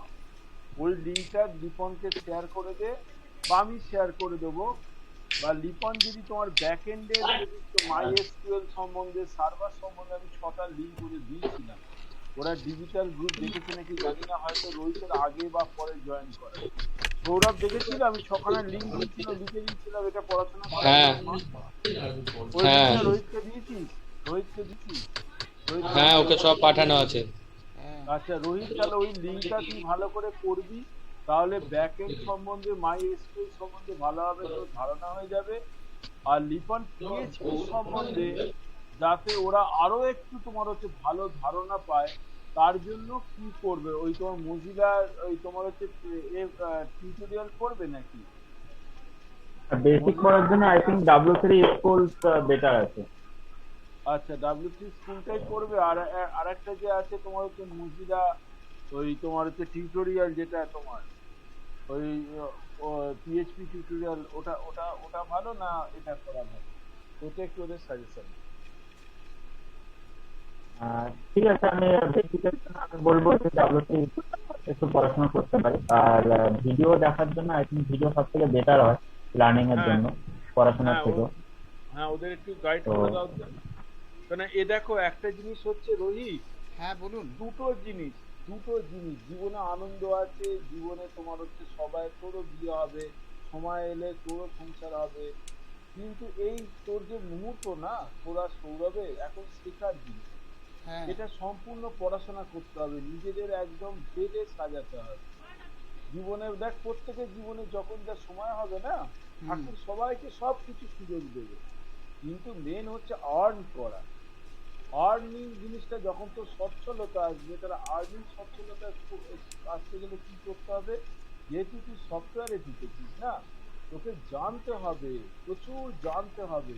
ওই লিঙ্কটা লিপনকে শেয়ার করে দে বা আমি শেয়ার করে দেবো, বা লিপন যদি তোমার ব্যাক এন্ডের যদি মাই এসকিউএল সম্বন্ধে সার্ভার সম্বন্ধে আমি 6টা লিঙ্ক করে দিয়েছিলাম, ওরা ডিজিটাল গ্রুপ দেখেছে নাকি জানি না, হয়তো রোহিতের আগে বা পরে জয়েন করে। সৌরভ দেখেছিল আমি 6খানা লিঙ্ক দিয়েছিল, লিখে দিয়েছিলাম এটা পড়াশোনা করার হ্যাঁ জন্য, ওই হ্যাঁ লিঙ্কটা রোহিতকে দিয়েছিস? রোহিতকে দিয়েছিস? রোহিত হ্যাঁ, দেখেছে ওকে তো? সব পাঠানো আছে। হ্যাঁ আচ্ছা রোহিত, তাহলে ওই লিঙ্কটা তুই ভালো করে করবি, তাহলে ব্যাক এন্ড সম্বন্ধে মাই এসকিউএল সম্বন্ধে ভালোভাবে তোর ধারণা হয়ে যাবে। আর লিপন পিএইচপি সম্বন্ধে যাতে ওরা আরো একটু তোমার হচ্ছে ভালো ধারণা পায়, তার জন্য কি করবে, ওই তোমার মজিলা ওই তোমার হচ্ছে টিউটোরিয়াল করবে নাকি? বেসিক করার জন্য I think W3 schools better আছে। আচ্ছা W3 স্কুলটাই করবে। আর আরেকটা যে আছে তোমার হচ্ছে মজিলা ওই তোমার হচ্ছে টিউটোরিয়াল, যেটা তোমার ওই পিএইচপি টিউটোরিয়াল, ওটা ওটা ওটা ভালো না এটা করা ভালো? ওটা একটু ওদের সাজেশন। ঠিক আছে, আমি বেসিকের জন্য আমি বলবো যে W3 একটু পড়াশোনা করতে পারি। আর ভিডিও দেখার জন্য আই থিঙ্ক ভিডিও সব থেকে বেটার হয় লার্নিং এর হ্যাঁ জন্য পড়াশোনার হ্যাঁ থেকেও। হ্যাঁ, ওদের একটু গাইড তো করে দাও তো। কারণ এ দেখো একটা জিনিস হচ্ছে রোহিত, হ্যাঁ বলুন। দুটো জিনিস জীবনে আনন্দ আছে, জীবনে তোমার হচ্ছে সবাই তোরও বিয়ে হবে, সময় এলে তোরও সংসার হবে, কিন্তু এই তোর যে মুহূর্ত না তোরা সৌরভের এখন শেখার জিনিস, হ্যাঁ এটা সম্পূর্ণ পড়াশোনা করতে হবে, নিজেদের একদম বেডে সাজাতে হবে। জীবনে দেখ প্রত্যেকের জীবনে যখন যা সময় হবে না, হুম ঠাকুর সবাইকে সবকিছু সুযোগ দেবে, কিন্তু মেন হচ্ছে আর্ন করা। আর্নিং জিনিসটা যখন তোর সচ্ছলতা আসবে, তাহলে আর্নিং সচ্ছলতা আসতে গেলে কি করতে হবে, যেহেতু তুই সফটওয়্যারে ঢুকেছিস না, তোকে জানতে হবে, প্রচুর জানতে হবে।